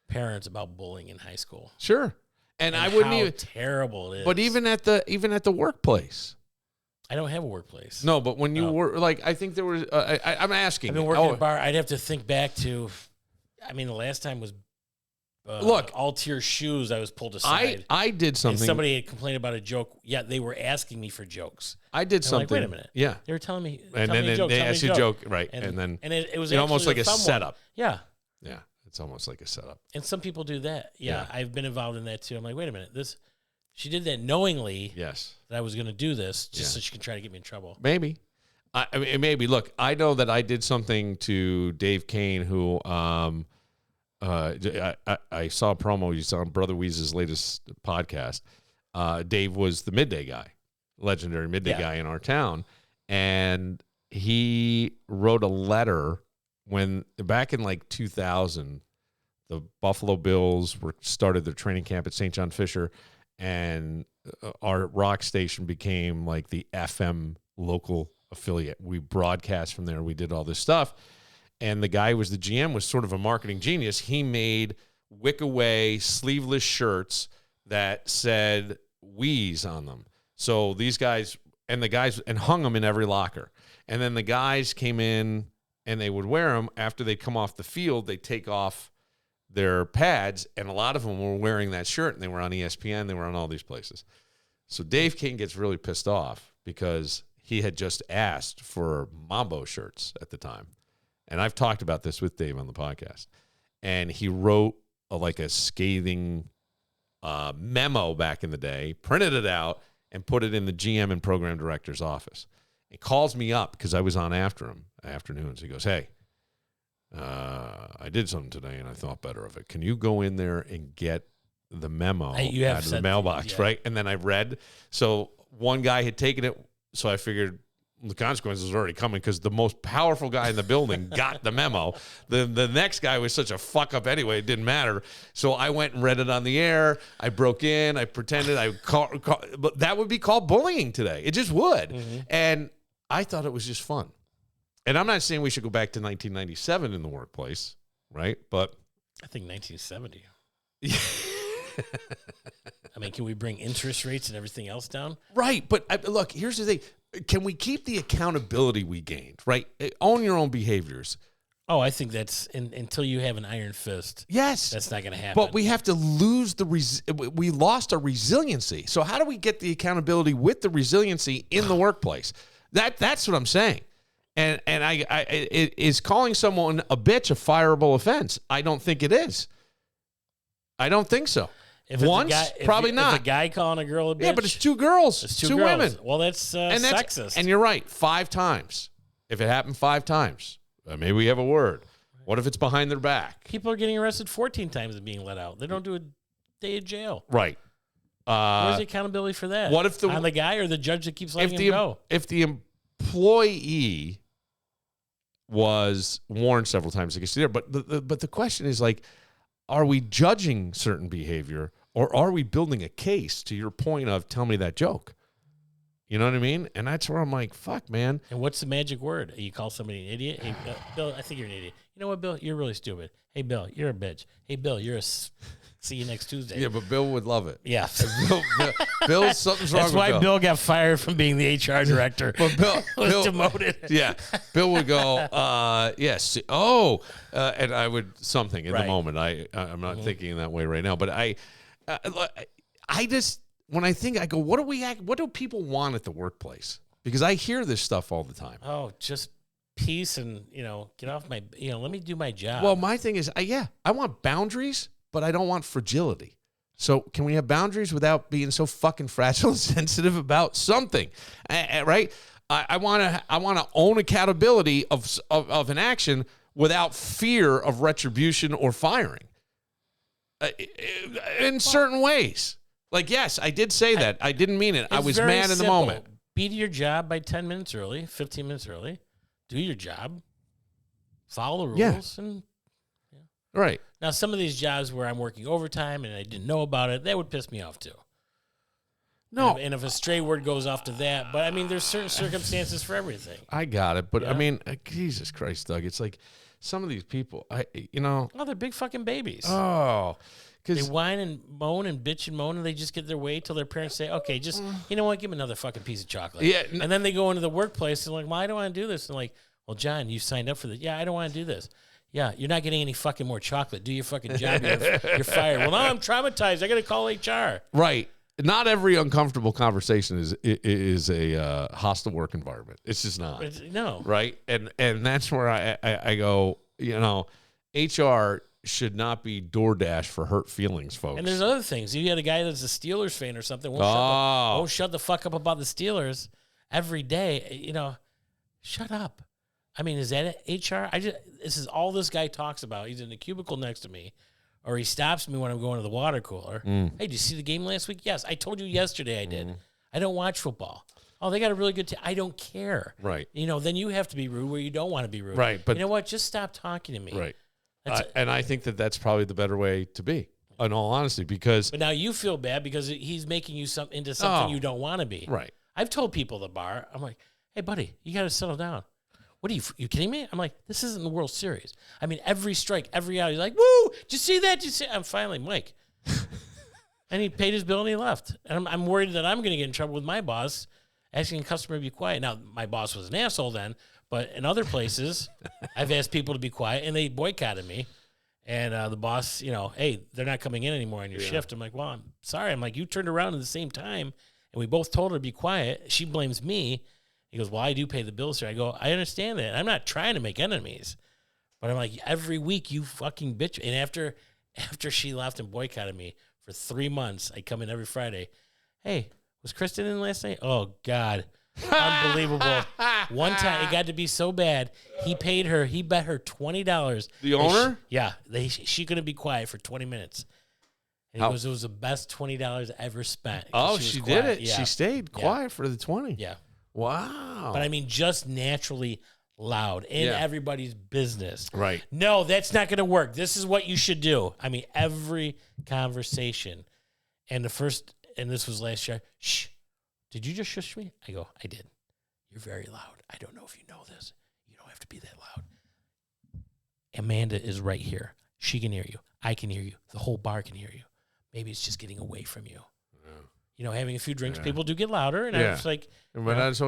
parents about bullying in high school. Sure. And I wouldn't how even terrible it is. But even at the workplace. I don't have a workplace. No, but when you were I think there was I'm asking. I've been working at a bar. I'd have to think back to the last time was look, all-tier shoes. I was pulled aside. I did something. And somebody had complained about a joke. Yeah, they were asking me for jokes. I did something. Like, wait a minute. Yeah. They were telling me. And then they asked you a joke, right? And then it was almost like a fun setup. One. Yeah. Yeah. It's almost like a setup. And some people do that. Yeah, I've been involved in that too. I'm like, wait a minute. She did that knowingly. Yes. That I was going to do this just so she can try to get me in trouble. Maybe. I mean, maybe. Look, I know that I did something to Dave Kane, who I saw a promo. You saw on Brother Weeze's latest podcast. Dave was the midday guy, legendary midday guy in our town, and he wrote a letter when back in like 2000, the Buffalo Bills started their training camp at St. John Fisher, and our rock station became like the FM local affiliate. We broadcast from there. We did all this stuff. And the guy who was the GM was sort of a marketing genius. He made wick-away sleeveless shirts that said Wheeze on them. So these guys and hung them in every locker. And then the guys came in and they would wear them. After they come off the field, they take off their pads, and a lot of them were wearing that shirt, and they were on ESPN. They were on all these places. So Dave King gets really pissed off because he had just asked for Mambo shirts at the time. And I've talked about this with Dave on the podcast. And he wrote a scathing memo back in the day, printed it out, and put it in the GM and program director's office. He calls me up because I was on after him afternoons. He goes, hey, I did something today and I thought better of it. Can you go in there and get the memo out of the mailbox, right? And then I read. So one guy had taken it, so I figured the consequences were already coming because the most powerful guy in the building got the memo. The next guy was such a fuck up anyway, it didn't matter. So I went and read it on the air. I broke in. I pretended but that would be called bullying today. It just would. Mm-hmm. And I thought it was just fun. And I'm not saying we should go back to 1997 in the workplace, right? But I think 1970. Can we bring interest rates and everything else down? Right. But look, here's the thing. Can we keep the accountability we gained, right? Own your own behaviors. Oh, I think that's until you have an iron fist. Yes. That's not going to happen. But we have to lose we lost our resiliency. So how do we get the accountability with the resiliency in the workplace? That's what I'm saying. And is calling someone a bitch a fireable offense? I don't think it is. I don't think so. Probably not. If a guy calling a girl a bitch. Yeah, but it's two girls. It's two women. Well, that's sexist. And you're right. 5 times. If it happened 5 times, maybe we have a word. What if it's behind their back? People are getting arrested 14 times and being let out. They don't do a day in jail. Right. Where's the accountability for that? What if on the guy or the judge that keeps letting him go? If the employee was warned several times against there, but the question is are we judging certain behavior or are we building a case to your point of tell me that joke? You know what I mean? And that's where I'm like, fuck, man. And what's the magic word? You call somebody an idiot? Hey, Bill, I think you're an idiot. You know what, Bill? You're really stupid. Hey, Bill, you're a bitch. Hey, Bill, you're a... See you next Tuesday. Yeah, but Bill would love it. Yeah. Bill, something's wrong with Bill. That's why Bill got fired from being the HR director. But Bill was demoted. Yeah. Bill would go, yes. And I would something in the moment. I'm not thinking that way right now. But I just, when I think, I go, what do people want at the workplace? Because I hear this stuff all the time. Oh, just peace and, get off my, let me do my job. Well, my thing is, I want boundaries, but I don't want fragility. So can we have boundaries without being so fucking fragile and sensitive about something, right? I want to own accountability of an action without fear of retribution or firing in certain ways. Yes, I did say that. I didn't mean it. I was mad in the moment. Be to your job by 10 minutes early, 15 minutes early. Do your job. Follow the rules. And right. Now, some of these jobs where I'm working overtime and I didn't know about it, that would piss me off too. No. And if a stray word goes off to that, but I mean, there's certain circumstances for everything. I got it, but I Yeah. mean, Jesus Christ, Doug, it's like some of these people, Oh, they're big fucking babies. Oh, They because whine and moan and bitch and moan, and they just get their way till their parents say, okay, just, you know what, give them another fucking piece of chocolate. Yeah, And then they go into the workplace and like, well, I don't want to do this. And like, well, John, you signed up for this. Yeah, I don't want to do this. Yeah, you're not getting any fucking more chocolate. Do your fucking job. You're fired. Well, now I'm traumatized. I got to call HR. right. Not every uncomfortable conversation is a hostile work environment. It's just not. No. Right. And that's where I go, HR should not be DoorDash for hurt feelings, folks. And there's other things. You had a guy that's a Steelers fan or something. Won't shut the fuck up about the Steelers every day. Shut up. I mean, is that HR? This is all this guy talks about. He's in the cubicle next to me, or he stops me when I'm going to the water cooler. Hey, did you see the game last week? Yes, I told you yesterday I did. I don't watch football. Oh, they got a really good team. I don't care. Right. Then you have to be rude where you don't want to be rude. Right, but you know what? Just stop talking to me. Right. That's And I think that's probably the better way to be, in all honesty, because But now you feel bad because he's making you into something Oh. you don't want to be. right. I've told people at the bar, I'm like, hey, buddy, you got to settle down. What are you kidding me? I'm like, this isn't the World Series. I mean, every strike, every out, he's like, woo, did you see that? Did you see? I'm finally, Mike. And he paid his bill and he left. And I'm worried that I'm going to get in trouble with my boss asking a customer to be quiet. Now, my boss was an asshole then, but in other places, I've asked people to be quiet and they boycotted me. And the boss, hey, they're not coming in anymore on your shift. I'm like, well, I'm sorry. I'm like, you turned around at the same time and we both told her to be quiet. She blames me. He goes, well, I do pay the bills, sir. I go, I understand that. I'm not trying to make enemies. But I'm like, every week you fucking bitch. And after she left and boycotted me for 3 months, I come in every Friday. Hey, was Kristen in last night? Oh, God. Unbelievable. One time, it got to be so bad, he paid her, he bet her $20. The owner? She couldn't be quiet for 20 minutes. And he goes, it was the best $20 I ever spent. Oh, was she quiet. did it. Yeah. She stayed quiet for the 20. Yeah. Wow. But I mean, just naturally loud in Yeah. everybody's business. Right. No, that's not going to work. This is what you should do. I mean, every conversation. And this was last year. Shh. Did you just shush me? I go, I did. You're very loud. I don't know if you know this. You don't have to be that loud. Amanda is right here. She can hear you. I can hear you. The whole bar can hear you. Maybe it's just getting away from you. Having a few drinks, people do get louder. And I was like, but that's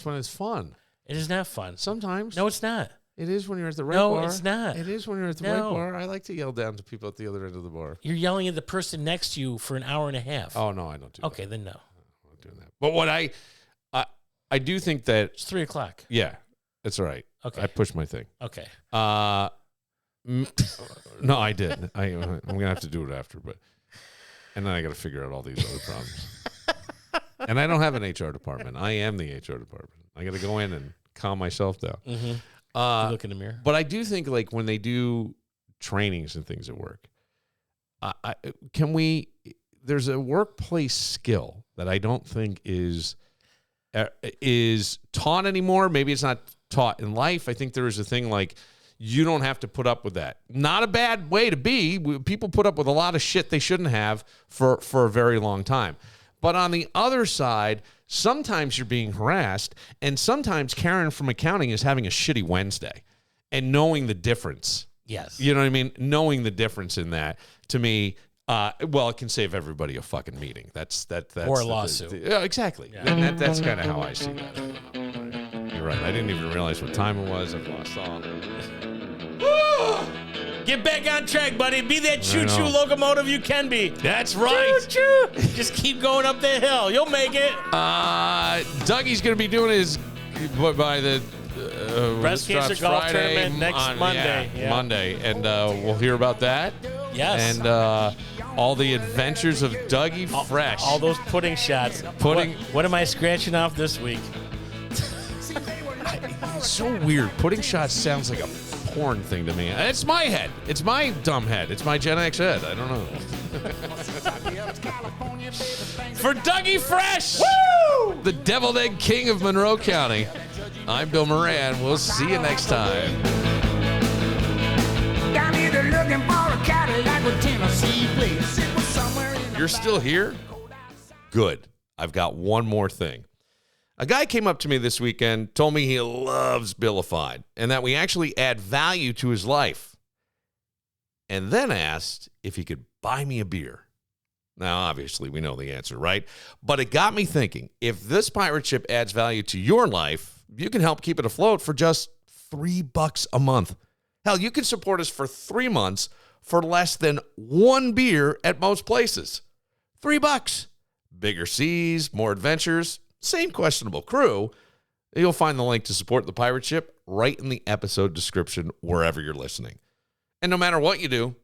when it's fun. it is not fun. Sometimes. No, it's not. It is when you're at the right No, bar. it's not. It is when you're at the right No. bar. I like to yell down to people at the other end of the bar. You're yelling at the person next to you for an hour and a half. Oh, no, I don't do that. Okay, then no. I'm not doing that. But what I do think that, It's 3:00. yeah, that's all right. Okay. I pushed my thing. Okay. No, I did. I'm going to have to do it after, and then I got to figure out all these other problems. And I don't have an HR department. I am the HR department. I got to go in and calm myself down. Mm-hmm. You look in the mirror. But I do think, like, when they do trainings and things at work, there's a workplace skill that I don't think is taught anymore. Maybe it's not taught in life. I think there is a thing like, you don't have to put up with that. Not a bad way to be. People put up with a lot of shit they shouldn't have for a very long time. But on the other side, sometimes you're being harassed, and sometimes Karen from accounting is having a shitty Wednesday, and knowing the difference. Yes. You know what I mean? Knowing the difference in that, to me, it can save everybody a fucking meeting. That's Or a lawsuit. Yeah, exactly. Yeah. And that's kind of how I see that. You're right. I didn't even realize what time it was. I've lost all. Get back on track, buddy. Be that I choo-choo know. locomotive you can be. That's right. Choo-choo. Just keep going up that hill. You'll make it. Dougie's going to be doing his by the Breast cancer starts golf Friday tournament next Monday. Yeah. Monday, and we'll hear about that. Yes. And all the adventures of Dougie Fresh. All those pudding shots. Pudding- What am I scratching off this week? It's so weird. Pudding shots sounds like a porn thing to me. It's my head. It's my dumb head. It's my Gen X head. I don't know. For Dougie Fresh, woo! The deviled egg king of Monroe County, I'm Bill Moran. We'll see you next time. Down here they're looking for a Cadillac with Tennessee plates. It was somewhere in You're still here? Good. I've got one more thing. A guy came up to me this weekend, told me he loves Billified and that we actually add value to his life, and then asked if he could buy me a beer. Now, obviously, we know the answer, right? But it got me thinking, if this pirate ship adds value to your life, you can help keep it afloat for just $3 a month. Hell, you can support us for 3 months for less than 1 beer at most places. $3. Bigger seas, more adventures, same questionable crew. You'll find the link to support the pirate ship right in the episode description wherever you're listening. And no matter what you do,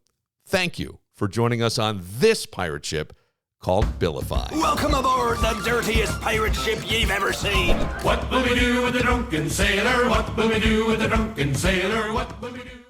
thank you for joining us on this pirate ship called Billified. Welcome aboard the dirtiest pirate ship you've ever seen. What will we do with the drunken sailor? What will we do with the drunken sailor? What will we do?